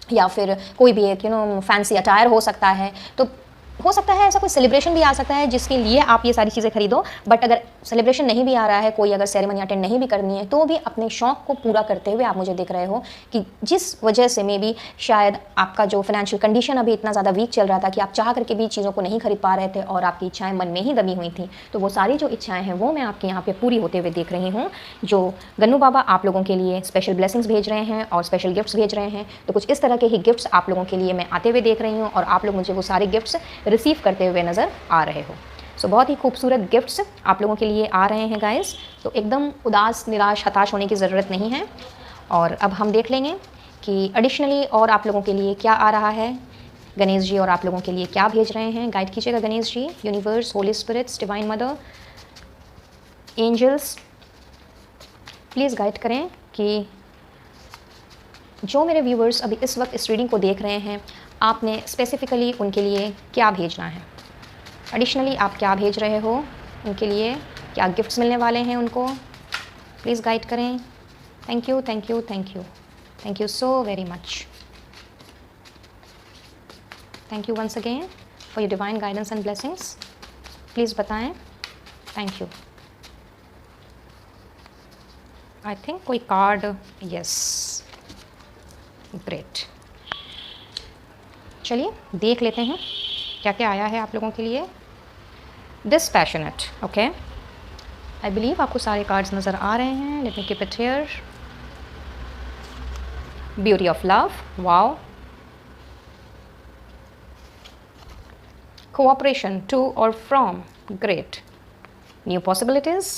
या फिर कोई भी एक फैंसी अटायर हो सकता है। तो हो सकता है ऐसा कोई सेलिब्रेशन भी आ सकता है जिसके लिए आप ये सारी चीज़ें खरीदो। बट अगर सेलिब्रेशन नहीं भी आ रहा है, कोई अगर सेरेमनी अटेंड नहीं भी करनी है, तो भी अपने शौक को पूरा करते हुए आप मुझे देख रहे हो कि जिस वजह से मे बी शायद आपका जो फाइनेंशियल कंडीशन अभी इतना ज़्यादा वीक चल रहा था कि आप चाह करके भी चीज़ों को नहीं खरीद पा रहे थे और आपकी इच्छाएं मन में ही दबी हुई थी, तो वो सारी जो इच्छाएं हैं वो मैं आपके यहाँ पे पूरी होते हुए देख रही हूँ। जो गन्नू बाबा आप लोगों के लिए स्पेशल ब्लेसिंग्स भेज रहे हैं और स्पेशल गिफ्ट्स भेज रहे हैं, तो कुछ इस तरह के ही गिफ्ट्स आप लोगों के लिए मैं आते हुए देख रही हूँ और आप लोग मुझे वो सारे गिफ्ट्स रिसीव करते हुए नज़र आ रहे हो। सो बहुत ही खूबसूरत गिफ्ट्स आप लोगों के लिए आ रहे हैं गाइस, तो एकदम उदास, निराश, हताश होने की ज़रूरत नहीं है। और अब हम देख लेंगे कि एडिशनली और आप लोगों के लिए क्या आ रहा है, गणेश जी और आप लोगों के लिए क्या भेज रहे हैं। गाइड कीजिएगा Ganesh ji, universe, holy spirits, divine mother, angels, please guide करें कि जो मेरे व्यूवर्स अभी इस वक्त इस रीडिंग को देख रहे हैं, आपने स्पेसिफिकली उनके लिए क्या भेजना है। एडिशनली आप क्या भेज रहे हो उनके लिए, क्या गिफ्ट्स मिलने वाले हैं उनको, प्लीज़ गाइड करें। Thank you, thank you, thank you, thank you so very much. Thank you once again for your divine guidance and blessings. Please बताएं। Thank you. आई थिंक कोई कार्ड, यस, ग्रेट। चलिए देख लेते हैं क्या क्या आया है आप लोगों के लिए। डिस्पैशनेट, ओके, आई बिलीव आपको सारे कार्ड्स नज़र आ रहे हैं। Let me keep it here. Beauty of love, wow. Cooperation, to और from, great. New possibilities,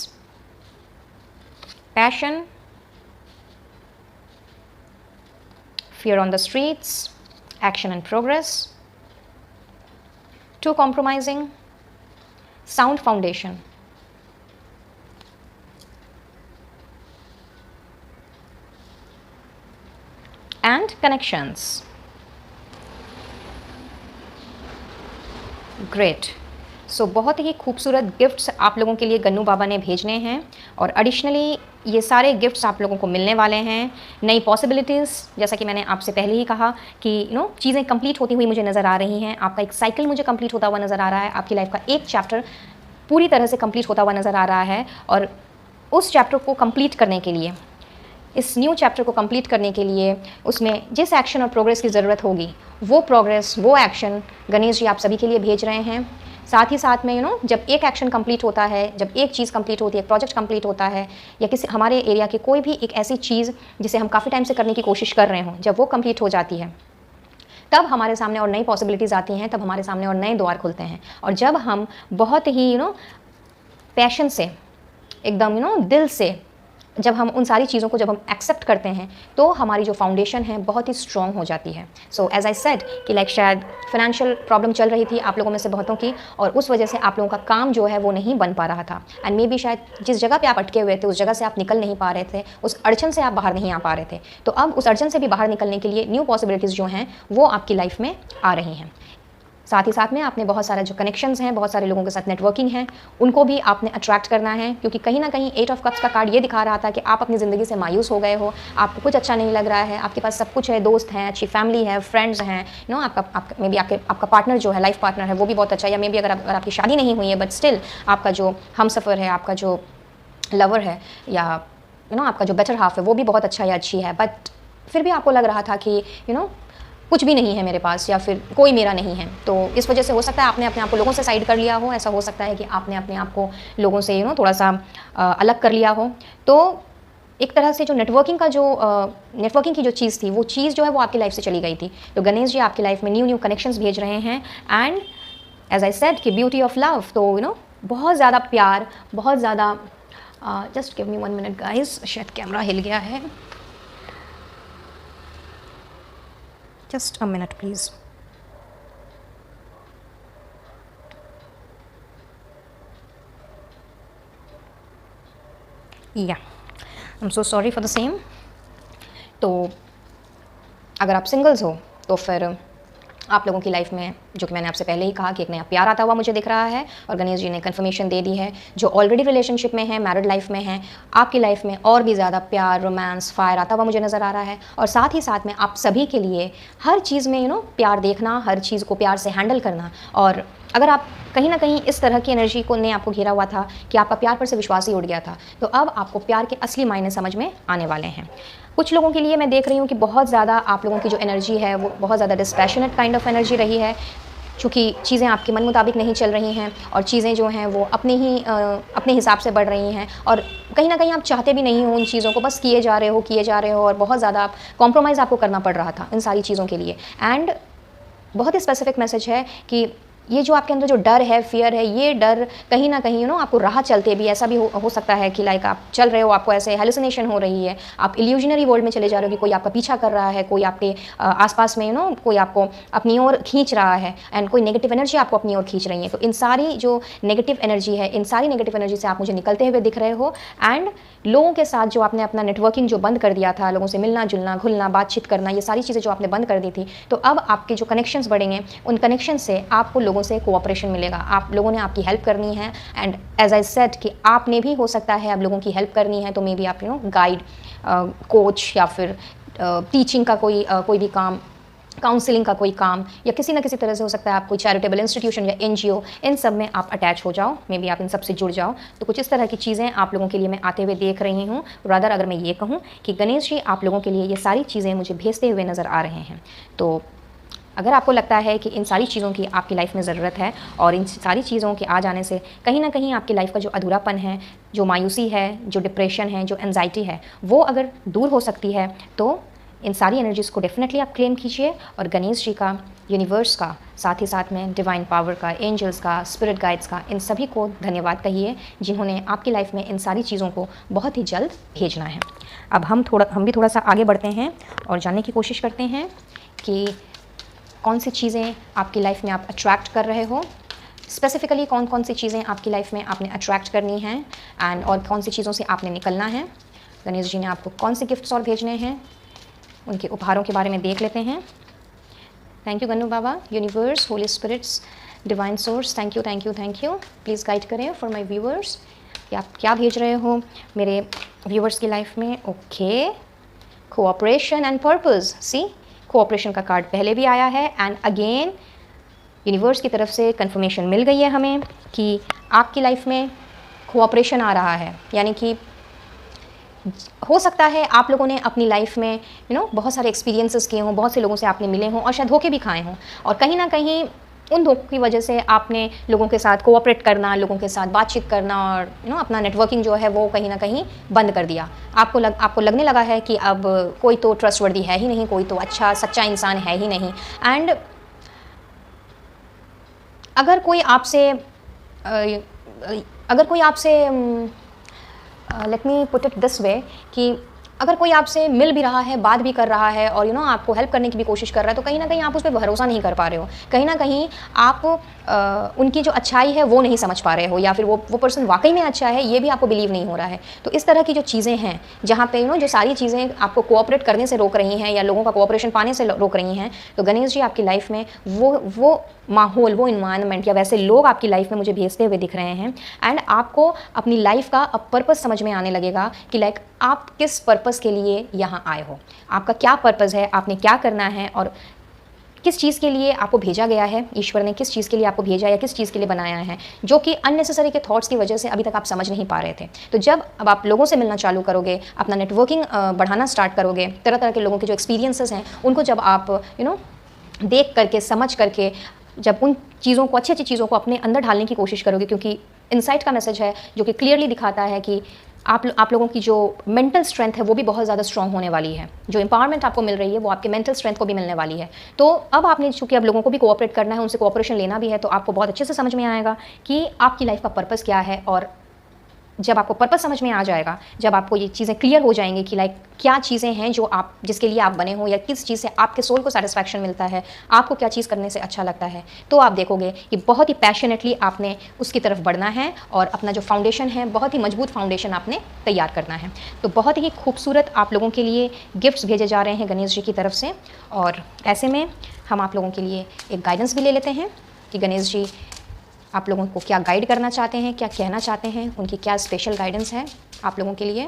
passion, fear on the streets, action and progress, too compromising, sound foundation, and connections, great। सो बहुत ही खूबसूरत gifts आप लोगों के लिए गन्नू बाबा ने भेजने हैं और एडिशनली ये सारे गिफ्ट्स आप लोगों को मिलने वाले हैं। नई पॉसिबिलिटीज़, जैसा कि मैंने आपसे पहले ही कहा कि चीज़ें कंप्लीट होती हुई मुझे नज़र आ रही हैं। आपका एक साइकिल मुझे कंप्लीट होता हुआ नज़र आ रहा है। आपकी लाइफ का एक चैप्टर पूरी तरह से कंप्लीट होता हुआ नज़र आ रहा है और उस चैप्टर को कंप्लीट करने के लिए इस न्यू चैप्टर को कंप्लीट करने के लिए उसमें जिस एक्शन और प्रोग्रेस की ज़रूरत होगी वो प्रोग्रेस, वो एक्शन गणेश जी आप सभी के लिए भेज रहे हैं। साथ ही साथ में जब एक एक्शन कंप्लीट होता है, जब एक चीज़ कंप्लीट होती है, एक प्रोजेक्ट कंप्लीट होता है, या किसी हमारे एरिया की कोई भी एक ऐसी चीज़ जिसे हम काफ़ी टाइम से करने की कोशिश कर रहे हों, जब वो कंप्लीट हो जाती है तब हमारे सामने और नई पॉसिबिलिटीज़ आती हैं, तब हमारे सामने और नए द्वार खुलते हैं। और जब हम बहुत ही पैशन से, एकदम दिल से जब हम उन सारी चीज़ों को जब हम एक्सेप्ट करते हैं तो हमारी जो फाउंडेशन है बहुत ही स्ट्रॉन्ग हो जाती है। सो एज आई सेड कि लाइक शायद फाइनेंशियल प्रॉब्लम चल रही थी आप लोगों में से बहुतों की, और उस वजह से आप लोगों का काम जो है वो नहीं बन पा रहा था। एंड मे बी शायद जिस जगह पे आप अटके हुए थे उस जगह से आप निकल नहीं पा रहे थे, उस अड़चन से आप बाहर नहीं आ पा रहे थे। तो अब उस अड़चन से भी बाहर निकलने के लिए न्यू पॉसिबिलिटीज़ जो हैं वो आपकी लाइफ में आ रही हैं। साथ ही साथ में आपने बहुत सारे जो कनेक्शंस हैं, बहुत सारे लोगों के साथ नेटवर्किंग है, उनको भी आपने अट्रैक्ट करना है, क्योंकि कहीं ना कहीं 8 ऑफ कप्स का कार्ड ये दिखा रहा था कि आप अपनी ज़िंदगी से मायूस हो गए हो, आपको कुछ अच्छा नहीं लग रहा है, आपके पास सब कुछ है, दोस्त हैं, अच्छी फैमिली है, फ्रेंड्स हैं, मे बी आपका पार्टनर जो है, लाइफ पार्टनर है, वो भी बहुत अच्छा है, या मे बी अगर आपकी शादी नहीं हुई है बट स्टिल आपका जो हमसफ़र है, आपका जो लवर है, या आपका जो बेटर हाफ है वो भी बहुत अच्छा या अच्छी है, बट फिर भी आपको लग रहा था कि कुछ भी नहीं है मेरे पास, या फिर कोई मेरा नहीं है। तो इस वजह से हो सकता है आपने अपने आप को लोगों से साइड कर लिया हो, ऐसा हो सकता है कि आपने अपने आप को लोगों से थोड़ा सा अलग कर लिया हो। तो एक तरह से जो नेटवर्किंग की जो चीज़ थी वो चीज़ जो है वो आपकी लाइफ से चली गई थी। तो गणेश जी आपकी लाइफ में न्यू कनेक्शंस भेज रहे हैं, एंड एज आई सेड कि ब्यूटी ऑफ लव, तो बहुत ज़्यादा प्यार, बहुत ज़्यादा just give me 1 minute guys, शायद कैमरा हिल गया है, just a minute please. Yeah, I'm so sorry for the same. तो अगर आप सिंगल्स हो तो फिर आप लोगों की लाइफ में, जो कि मैंने आपसे पहले ही कहा कि एक नया प्यार आता हुआ मुझे दिख रहा है, और गणेश जी ने कन्फर्मेशन दे दी है। जो ऑलरेडी रिलेशनशिप में है, मैरिड लाइफ में है, आपकी लाइफ में और भी ज़्यादा प्यार, रोमांस, फायर आता हुआ मुझे नज़र आ रहा है। और साथ ही साथ में आप सभी के लिए हर चीज़ में प्यार देखना, हर चीज़ को प्यार से हैंडल करना। और अगर आप कहीं ना कहीं इस तरह की एनर्जी को ने आपको घेरा हुआ था कि आपका प्यार पर से विश्वास ही उड़ गया था, तो अब आपको प्यार के असली मायने समझ में आने वाले हैं। कुछ लोगों के लिए मैं देख रही हूँ कि बहुत ज़्यादा आप लोगों की जो एनर्जी है वो बहुत ज़्यादा डिस्पैशनेट काइंड ऑफ एनर्जी रही है, क्योंकि चीज़ें आपके मन मुताबिक नहीं चल रही हैं, और चीज़ें जो हैं वो अपने हिसाब से बढ़ रही हैं, और कहीं ना कहीं आप चाहते भी नहीं हो उन चीज़ों को, बस किए जा रहे हो, और बहुत ज़्यादा आप कॉम्प्रोमाइज़ आपको करना पड़ रहा था इन सारी चीज़ों के लिए। एंड बहुत ही स्पेसिफिक मैसेज है कि ये जो आपके अंदर जो डर है, फियर है, ये डर कहीं ना कहीं आपको राह चलते भी ऐसा भी हो सकता है कि लाइक आप चल रहे हो, आपको ऐसे हेलुसिनेशन हो रही है, आप इल्यूजनरी वर्ल्ड में चले जा रहे हो कि कोई आपका पीछा कर रहा है, कोई आपके आसपास में कोई आपको अपनी ओर खींच रहा है, एंड कोई नेगेटिव एनर्जी आपको अपनी ओर खींच रही है। तो इन सारी जो नेगेटिव एनर्जी है, इन सारी नेगेटिव एनर्जी से आप मुझे निकलते हुए दिख रहे हो। एंड लोगों के साथ जो आपने अपना नेटवर्किंग जो बंद कर दिया था, लोगों से मिलना जुलना, घुलना, बातचीत करना, ये सारी चीज़ें जो आपने बंद कर दी थी, तो अब आपके जो कनेक्शंस बढ़ेंगे, उन कनेक्शन से आपको लोगों से कोऑपरेशन मिलेगा, आप लोगों ने आपकी हेल्प करनी है। एंड एज आई सेड कि आपने भी हो सकता है अब लोगों की हेल्प करनी है, तो मे बी आप गाइड, कोच, या फिर टीचिंग का कोई भी काम, काउंसलिंग का कोई काम, या किसी ना किसी तरह से हो सकता है आप कोई चैरिटेबल इंस्टीट्यूशन या एनजीओ, इन सब में आप अटैच हो जाओ, मे बी आप इन सब से जुड़ जाओ। तो कुछ इस तरह की चीज़ें आप लोगों के लिए मैं आते हुए देख रही हूँ। रादर अगर मैं ये कहूँ कि गणेश जी आप लोगों के लिए ये सारी चीज़ें मुझे भेजते हुए नज़र आ रहे हैं। तो अगर आपको लगता है कि इन सारी चीज़ों की आपकी लाइफ में ज़रूरत है, और इन सारी चीज़ों के आ जाने से कहीं ना कहीं आपकी लाइफ का जो अधूरापन है, जो मायूसी है, जो डिप्रेशन है, जो एंजाइटी है, वो अगर दूर हो सकती है, तो इन सारी एनर्जीज़ को डेफिनेटली आप क्लेम कीजिए, और गणेश जी का, यूनिवर्स का, साथ ही साथ में डिवाइन पावर का, एंजल्स का, स्पिरिट गाइड्स का, इन सभी को धन्यवाद कहिए जिन्होंने आपकी लाइफ में इन सारी चीज़ों को बहुत ही जल्द भेजना है। अब हम भी थोड़ा सा आगे बढ़ते हैं और जानने की कोशिश करते हैं कि कौन सी चीज़ें आपकी लाइफ में आप अट्रैक्ट कर रहे हो, स्पेसिफिकली कौन कौन सी चीज़ें आपकी लाइफ में आपने अट्रैक्ट करनी है, एंड और कौन सी चीज़ों से आपने निकलना है। गणेश जी ने आपको कौन से गिफ्ट्स और भेजने हैं, उनके उपहारों के बारे में देख लेते हैं। Thank you Gannu Baba, universe, holy spirits, divine source, thank you thank you thank you. Please guide करें फॉर माई व्यूअर्स कि आप क्या भेज रहे हो मेरे व्यूअर्स की लाइफ में। Okay, cooperation and purpose, see cooperation का कार्ड पहले भी आया है, एंड अगेन यूनिवर्स की तरफ से कंफर्मेशन मिल गई है हमें कि आपकी लाइफ में कोऑपरेशन आ रहा है, यानी कि हो सकता है आप लोगों ने अपनी लाइफ में बहुत सारे एक्सपीरियंसेस किए हों, बहुत से लोगों से आपने मिले हों और शायद धोखे भी खाए हों, और कहीं ना कहीं उन धोखों की वजह से आपने लोगों के साथ कोऑपरेट करना, लोगों के साथ बातचीत करना और अपना नेटवर्किंग जो है वो कहीं ना कहीं बंद कर दिया। आपको लगने लगा है कि अब कोई तो ट्रस्टवर्दी है ही नहीं, कोई तो अच्छा सच्चा इंसान है ही नहीं। एंड अगर कोई आपसे let me put it this way कि अगर कोई आपसे मिल भी रहा है, बात भी कर रहा है और आपको हेल्प करने की भी कोशिश कर रहा है, तो कहीं ना कहीं आप उस पर भरोसा नहीं कर पा रहे हो, कहीं ना कहीं आप उनकी जो अच्छाई है वो नहीं समझ पा रहे हो, या फिर वो पर्सन वाकई में अच्छा है ये भी आपको बिलीव नहीं हो रहा है। तो इस तरह की जो चीज़ें हैं जहाँ पे जो सारी चीज़ें आपको कोऑपरेट करने से रोक रही हैं या लोगों का कोऑपरेशन पाने से रोक रही हैं, तो गणेश जी आपकी लाइफ में वो माहौल, वो इन्वायरमेंट या वैसे लोग आपकी लाइफ में मुझे भेजते हुए दिख रहे हैं। एंड आपको अपनी लाइफ का अब पर्पस समझ में आने लगेगा कि लाइक आप किस पर्पस के लिए यहाँ आए हो, आपका क्या पर्पस है, आपने क्या करना है और किस चीज़ के लिए आपको भेजा गया है, ईश्वर ने किस चीज़ के लिए आपको भेजा या किस चीज़ के लिए बनाया है, जो कि अननेसेसरी के थॉट्स की वजह से अभी तक आप समझ नहीं पा रहे थे। तो जब अब आप लोगों से मिलना चालू करोगे, अपना नेटवर्किंग बढ़ाना स्टार्ट करोगे, तरह तरह के लोगों के जो एक्सपीरियंसेस हैं उनको जब आप देख करके, समझ करके, जब उन चीज़ों को, अच्छी अच्छी चीज़ों को अपने अंदर ढालने की कोशिश करोगे, क्योंकि इनसाइट का मैसेज है जो कि क्लियरली दिखाता है कि आप लोगों की जो मेंटल स्ट्रेंथ है वो भी बहुत ज़्यादा स्ट्रांग होने वाली है। जो एम्पावरमेंट आपको मिल रही है वो आपके मेंटल स्ट्रेंथ को भी मिलने वाली है। तो अब आपने चूँकि अब लोगों को भी कोऑपरेट करना है, उनसे कोऑपरेशन लेना भी है, तो आपको बहुत अच्छे से समझ में आएगा कि आपकी लाइफ का पर्पस क्या है। और जब आपको पर्पस समझ में आ जाएगा, जब आपको ये चीज़ें क्लियर हो जाएंगी कि लाइक क्या चीज़ें हैं जो आप, जिसके लिए आप बने हो, या किस चीज़ से आपके सोल को सेटिस्फैक्शन मिलता है, आपको क्या चीज़ करने से अच्छा लगता है, तो आप देखोगे कि बहुत ही पैशनेटली आपने उसकी तरफ बढ़ना है और अपना जो फाउंडेशन है, बहुत ही मजबूत फाउंडेशन आपने तैयार करना है। तो बहुत ही खूबसूरत आप लोगों के लिए गिफ्ट्स भेजे जा रहे हैं गणेश जी की तरफ से, और ऐसे में हम आप लोगों के लिए एक गाइडेंस भी ले लेते हैं कि गणेश जी आप लोगों को क्या गाइड करना चाहते हैं, क्या कहना चाहते हैं, उनकी क्या स्पेशल गाइडेंस है आप लोगों के लिए।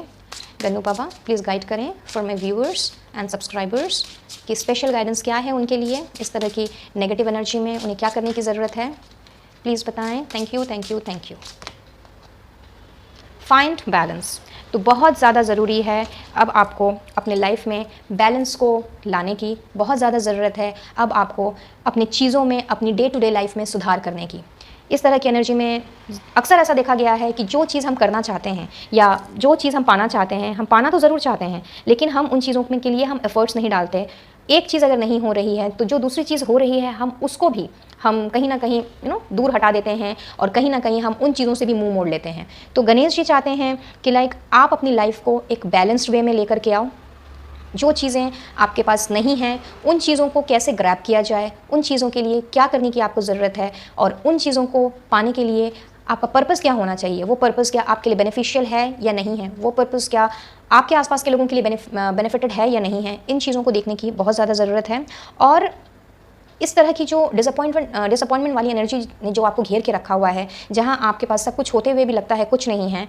गन्नू बाबा प्लीज़ गाइड करें for my viewers and subscribers कि स्पेशल गाइडेंस क्या है उनके लिए, इस तरह की नेगेटिव एनर्जी में उन्हें क्या करने की ज़रूरत है, प्लीज़ बताएं। Thank you, thank you, thank you. Find balance, तो बहुत ज़्यादा ज़रूरी है अब आपको अपने लाइफ में बैलेंस को लाने की बहुत ज़्यादा ज़रूरत है। अब आपको अपनी चीज़ों में, अपनी डे टू डे लाइफ में सुधार करने की। इस तरह की एनर्जी में अक्सर ऐसा देखा गया है कि जो चीज़ हम करना चाहते हैं या जो चीज़ हम पाना चाहते हैं, हम पाना तो ज़रूर चाहते हैं, लेकिन हम उन चीज़ों के लिए हम एफ़र्ट्स नहीं डालते। एक चीज़ अगर नहीं हो रही है तो जो दूसरी चीज़ हो रही है हम उसको भी हम कहीं ना कहीं दूर हटा देते हैं और कहीं ना कहीं हम उन चीज़ों से भी मुंह मोड़ लेते हैं। तो गणेश जी चाहते हैं कि लाइक आप अपनी लाइफ को एक बैलेंस्ड वे में लेकर के आओ। जो चीज़ें आपके पास नहीं हैं उन चीज़ों को कैसे ग्रैब किया जाए, उन चीज़ों के लिए क्या करने की आपको ज़रूरत है, और उन चीज़ों को पाने के लिए आपका पर्पस क्या होना चाहिए, वो पर्पस क्या आपके लिए बेनिफिशियल है या नहीं है, वो पर्पस क्या आपके आसपास के लोगों के लिए बेनिफिटेड है या नहीं है, इन चीज़ों को देखने की बहुत ज़्यादा ज़रूरत है। और इस तरह की जो डिसअपॉइंटमेंट वाली एनर्जी ने जो आपको घेर के रखा हुआ है, जहाँ आपके पास सब कुछ होते हुए भी लगता है कुछ नहीं है,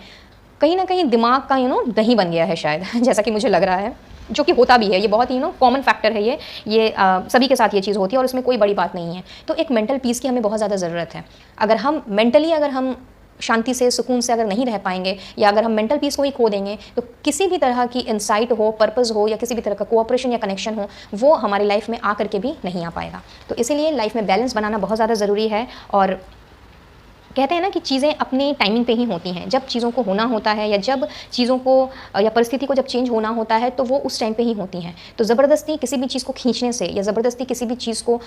कहीं ना कहीं दिमाग का दही बन गया है शायद जैसा कि मुझे लग रहा है, जो कि होता भी है। ये बहुत ही कॉमन फैक्टर है, ये सभी के साथ ये चीज़ होती है और इसमें कोई बड़ी बात नहीं है। तो एक मेंटल पीस की हमें बहुत ज़्यादा ज़रूरत है। अगर हम मेंटली, अगर हम शांति से, सुकून से अगर नहीं रह पाएंगे, या अगर हम मेंटल पीस को ही खो देंगे, तो किसी भी तरह की इंसाइट हो, पर्पस हो, या किसी भी तरह का कोऑपरेशन या कनेक्शन हो, वो हमारी लाइफ में आकर के भी नहीं आ पाएगा। तो इसीलिए लाइफ में बैलेंस बनाना बहुत ज़्यादा ज़रूरी है। और कहते हैं ना कि चीज़ें अपनी टाइमिंग पे ही होती हैं। जब चीज़ों को होना होता है या जब चीज़ों को या परिस्थिति को जब चेंज होना होता है तो वो उस टाइम पे ही होती हैं। तो ज़बरदस्ती किसी भी चीज़ को खींचने से या ज़बरदस्ती किसी भी चीज़ को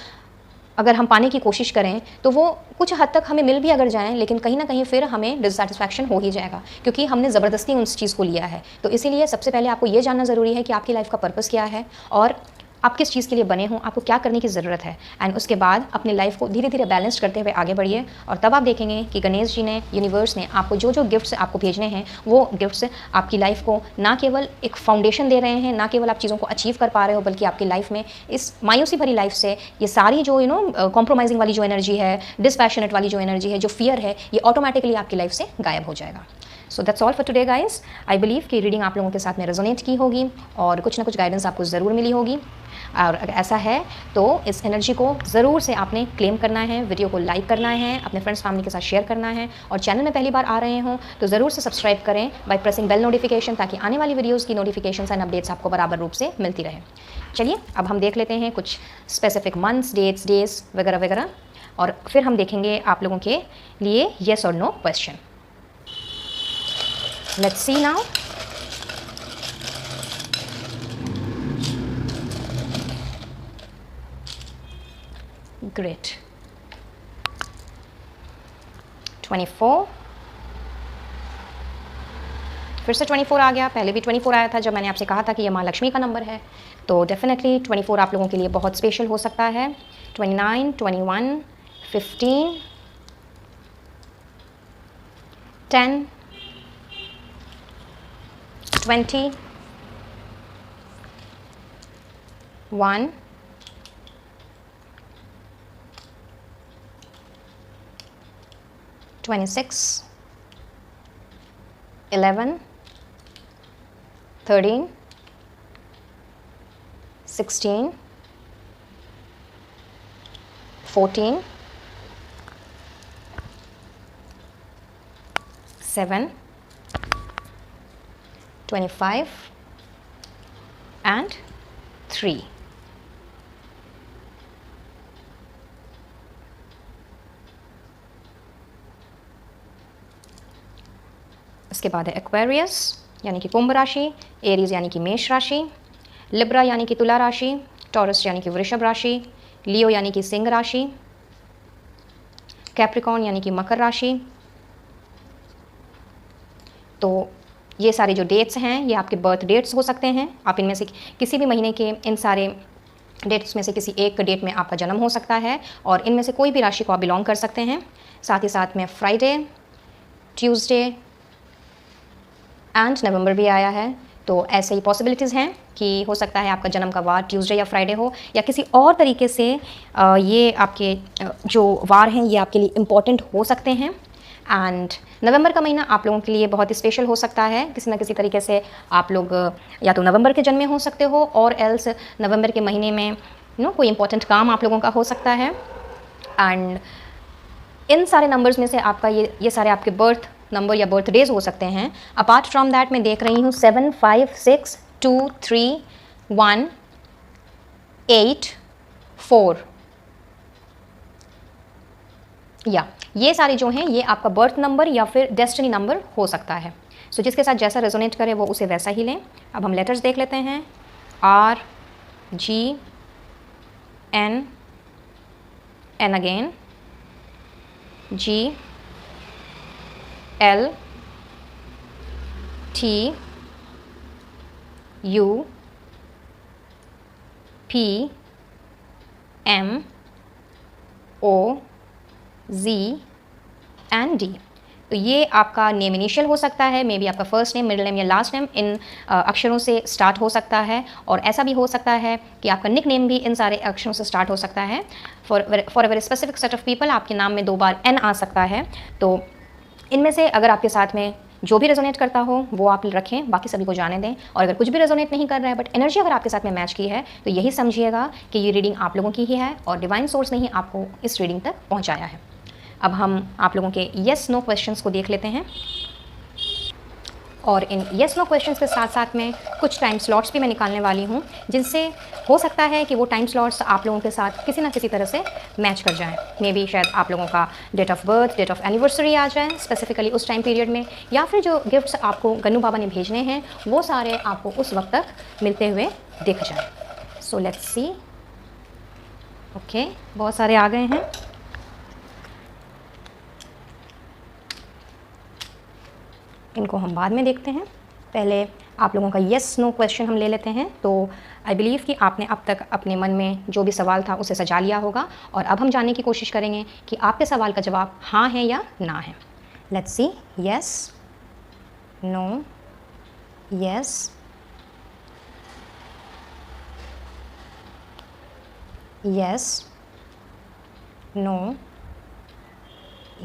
अगर हम पाने की कोशिश करें तो वो कुछ हद तक हमें मिल भी अगर जाएँ, लेकिन कहीं ना कहीं फिर हमें डिससैटिस्फैक्शन हो ही जाएगा, क्योंकि हमने ज़बरदस्ती उस चीज़ को लिया है। तो इसीलिए सबसे पहले आपको ये जानना ज़रूरी है कि आपकी लाइफ का पर्पस क्या है और आप किस चीज़ के लिए बने हो, आपको क्या करने की ज़रूरत है। एंड उसके बाद अपनी लाइफ को धीरे धीरे बैलेंस करते हुए आगे बढ़िए, और तब आप देखेंगे कि गणेश जी ने, यूनिवर्स ने आपको जो जो गिफ्ट्स आपको भेजने हैं, वो गिफ्ट्स आपकी लाइफ को ना केवल एक फाउंडेशन दे रहे हैं, ना केवल आप चीज़ों को अचीव कर पा रहे हो, बल्कि आपकी लाइफ में इस मायूसी भरी लाइफ से ये सारी जो कॉम्प्रोमाइजिंग वाली जो एनर्जी है, डिसपैशनेट वाली जो एनर्जी है, जो फियर है, ये ऑटोमेटिकली आपकी लाइफ से गायब हो जाएगा। So that's all for today guys. I believe कि रीडिंग आप लोगों के साथ में रेजोनेट की होगी और कुछ ना कुछ गाइडेंस आपको ज़रूर मिली होगी। और अगर ऐसा है तो इस एनर्जी को ज़रूर से आपने क्लेम करना है, वीडियो को लाइक करना है, अपने फ्रेंड्स फैमिली के साथ शेयर करना है, और चैनल में पहली बार आ रहे हों तो ज़रूर से सब्सक्राइब करें बाय प्रेसिंग बेल नोटिफिकेशन, ताकि आने वाली वीडियोज़ की नोटिफिकेशन एंड अपडेट्स आपको बराबर रूप से मिलती रहे। चलिए अब हम देख लेते हैं कुछ स्पेसिफिक मंथ्स, डेट्स, डेज वगैरह वगैरह, और फिर हम देखेंगे आप लोगों के लिए येस और no question. Let's see now. Great. 24, फिर से 24 आ गया। पहले भी 24 आया था जब मैंने आपसे कहा था कि ये माँ लक्ष्मी का नंबर है, तो डेफिनेटली 24 आप लोगों के लिए बहुत स्पेशल हो सकता है। 29, 21, 15, 10, 20, 1, 26, 11, 13, 16, 14, 7, 25 and 3. इसके बाद है एक्वेरियस यानी कि कुंभ राशि, एरीज यानी कि मेष राशि, लिब्रा यानी कि तुला राशि, टॉरस यानी कि वृषभ राशि, लियो यानी कि सिंह राशि, कैप्रिकॉर्न यानी कि मकर राशि। तो ये सारे जो डेट्स हैं ये आपके बर्थ डेट्स हो सकते हैं। आप इनमें से किसी भी महीने के इन सारे डेट्स में से किसी एक डेट में आपका जन्म हो सकता है, और इनमें से कोई भी राशि को आप बिलोंग कर सकते हैं। साथ ही साथ में फ्राइडे, ट्यूसडे एंड नवंबर भी आया है, तो ऐसे ही पॉसिबिलिटीज़ हैं कि हो सकता है आपका जन्म का वार ट्यूसडे या फ्राइडे हो, या किसी और तरीके से ये आपके जो वार हैं ये आपके लिए इम्पॉर्टेंट हो सकते हैं। एंड नवंबर का महीना आप लोगों के लिए बहुत ही स्पेशल हो सकता है। किसी न किसी तरीके से आप लोग या तो नवंबर के जन्मे हो सकते हो, और एल्स नवंबर के महीने में कोई इंपॉर्टेंट काम आप लोगों का हो सकता है। एंड इन सारे नंबर्स में से आपका ये सारे आपके बर्थ नंबर या बर्थ डेज हो सकते हैं। अपार्ट फ्रॉम दैट मैं देख रही हूँ 7, 5, 6, 2, 3, 1, 8, 4 या ये सारे जो हैं ये आपका बर्थ नंबर या फिर डेस्टिनी नंबर हो सकता है। सो जिसके साथ जैसा रेजोनेट करे वो उसे वैसा ही लें। अब हम लेटर्स देख लेते हैं। R, G, N, N again, G, L, T, U, P, M, O, Z and D। तो ये आपका नेम इनिशियल हो सकता है, मे बी आपका फर्स्ट नेम, मिडिल नेम या लास्ट नेम इन अक्षरों से स्टार्ट हो सकता है, और ऐसा भी हो सकता है कि आपका निक नेम भी इन सारे अक्षरों से स्टार्ट हो सकता है। For a very specific set of people आपके नाम में 2 बार N आ सकता है। तो इनमें से अगर आपके साथ में जो भी रेजोनेट करता हो वो आप रखें, बाकी सभी को जाने दें। और अगर कुछ भी रेजोनेट नहीं कर रहा है बट एनर्जी अगर आपके साथ में मैच की है तो यही समझिएगा कि ये रीडिंग आप लोगों की ही है और डिवाइन सोर्स ने ही आपको इस रीडिंग तक पहुंचाया है। अब हम आप लोगों के येस नो क्वेश्चंस को देख लेते हैं, और इन येस नो क्वेश्चंस के साथ साथ में कुछ टाइम स्लॉट्स भी मैं निकालने वाली हूँ, जिनसे हो सकता है कि वो टाइम स्लॉट्स आप लोगों के साथ किसी ना किसी तरह से मैच कर जाएं। मे बी शायद आप लोगों का date of birth, date of anniversary आ जाए स्पेसिफिकली उस टाइम पीरियड में, या फिर जो गिफ्ट्स आपको गन्नू बाबा ने भेजने हैं वो सारे आपको उस वक्त तक मिलते हुए दिख जाए। So let's see. ओके, बहुत सारे आ गए हैं। इनको हम बाद में देखते हैं, पहले आप लोगों का येस नो क्वेश्चन हम ले लेते हैं। तो आई बिलीव कि आपने अब तक अपने मन में जो भी सवाल था उसे सजा लिया होगा, और अब हम जानने की कोशिश करेंगे कि आपके सवाल का जवाब हाँ है या ना है। Let's see. Yes, no, yes, yes, no,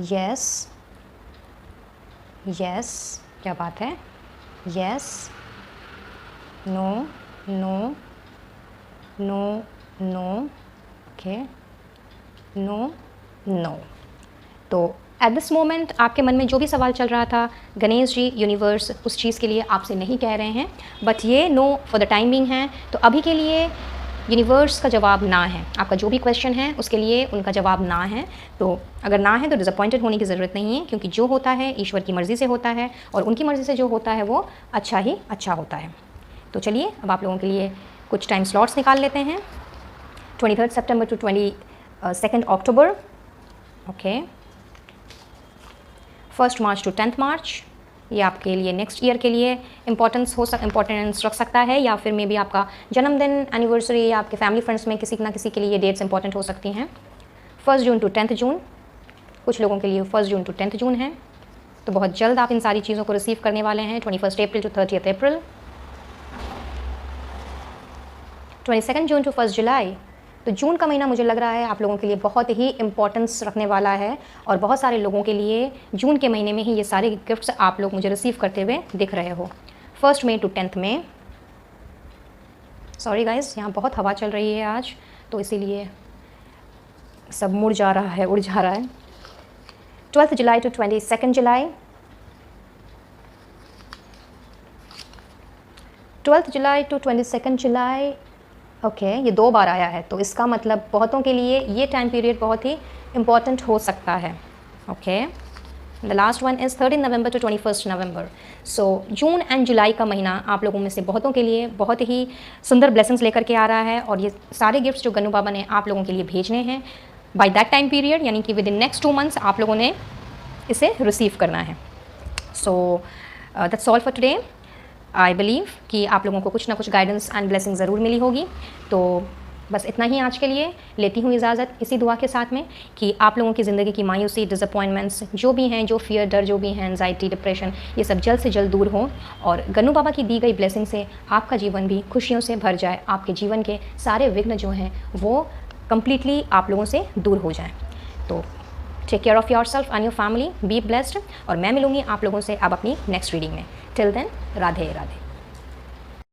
yes, yes, क्या बात है, yes, no, no, no no, okay, no no. तो एट दिस मोमेंट आपके मन में जो भी सवाल चल रहा था, गणेश जी यूनिवर्स उस चीज़ के लिए आपसे नहीं कह रहे हैं, बट ये no for the time being है। तो अभी के लिए यूनिवर्स का जवाब ना है। आपका जो भी क्वेश्चन है उसके लिए उनका जवाब ना है। तो अगर ना है तो डिसअपॉइंटेड होने की ज़रूरत नहीं है, क्योंकि जो होता है ईश्वर की मर्ज़ी से होता है, और उनकी मर्ज़ी से जो होता है वो अच्छा ही अच्छा होता है। तो चलिए अब आप लोगों के लिए कुछ टाइम स्लॉट्स निकाल लेते हैं। 23 सितंबर टू 22 अक्टूबर, ओके, 1 मार्च टू 10 मार्च। ये आपके लिए नेक्स्ट ईयर के लिए इम्पोर्टेंस रख सकता है, या फिर मे बी आपका जन्मदिन, एनिवर्सरी, या आपके फैमिली फ्रेंड्स में किसी ना किसी के लिए ये डेट्स इंपॉर्टेंट हो सकती हैं। 1 जून टू 10 जून, कुछ लोगों के लिए 1 जून टू 10 जून है। तो बहुत जल्द आप इन सारी चीज़ों को रिसीव करने वाले हैं। 21 अप्रैल टू 30 अप्रैल, 22 जून टू 1 जुलाई। तो जून का महीना मुझे लग रहा है आप लोगों के लिए बहुत ही इम्पोर्टेंस रखने वाला है, और बहुत सारे लोगों के लिए जून के महीने में ही ये सारे गिफ्ट्स आप लोग मुझे रिसीव करते हुए दिख रहे हो। 1 मई टू 10 मई, सॉरी गाइस, यहाँ बहुत हवा चल रही है आज, तो इसीलिए सब मुड़ जा रहा है, उड़ जा रहा है। 12 जुलाई टू 22 जुलाई, 12 जुलाई टू 22 जुलाई, ओके, ये 2 बार आया है, तो इसका मतलब बहुतों के लिए ये टाइम पीरियड बहुत ही इम्पॉर्टेंट हो सकता है। Okay, the last one is 13 November to 21 November. So June and July का महीना आप लोगों में से बहुतों के लिए बहुत ही सुंदर ब्लेसिंग्स लेकर के आ रहा है, और ये सारे गिफ्ट्स जो गन्नू बाबा ने आप लोगों के लिए भेजने हैं बाय दैट टाइम पीरियड, यानी कि विद इन नेक्स्ट 2 मंथ्स आप लोगों ने इसे रिसीव करना है। So that's all for today. I believe कि आप लोगों को कुछ ना कुछ गाइडेंस एंड ब्लेसिंग ज़रूर मिली होगी। तो बस इतना ही आज के लिए, लेती हूँ इजाज़त इसी दुआ के साथ में कि आप लोगों की ज़िंदगी की मायूसी, डिसअपॉइंटमेंट्स जो भी हैं, जो फियर, डर जो भी हैं, एंजाइटी, डिप्रेशन, ये सब जल्द से जल्द दूर हों, और गन्नू बाबा की दी गई ब्लेसिंग से आपका जीवन भी खुशियों से भर जाए, आपके जीवन के सारे विघ्न जो हैं वो कम्प्लीटली आप लोगों से दूर हो जाएँ। तो take care of your self and your family, be blessed, और मैं मिलूँगी आप लोगों से अब अपनी नेक्स्ट रीडिंग में। Till then, Radhe Radhe.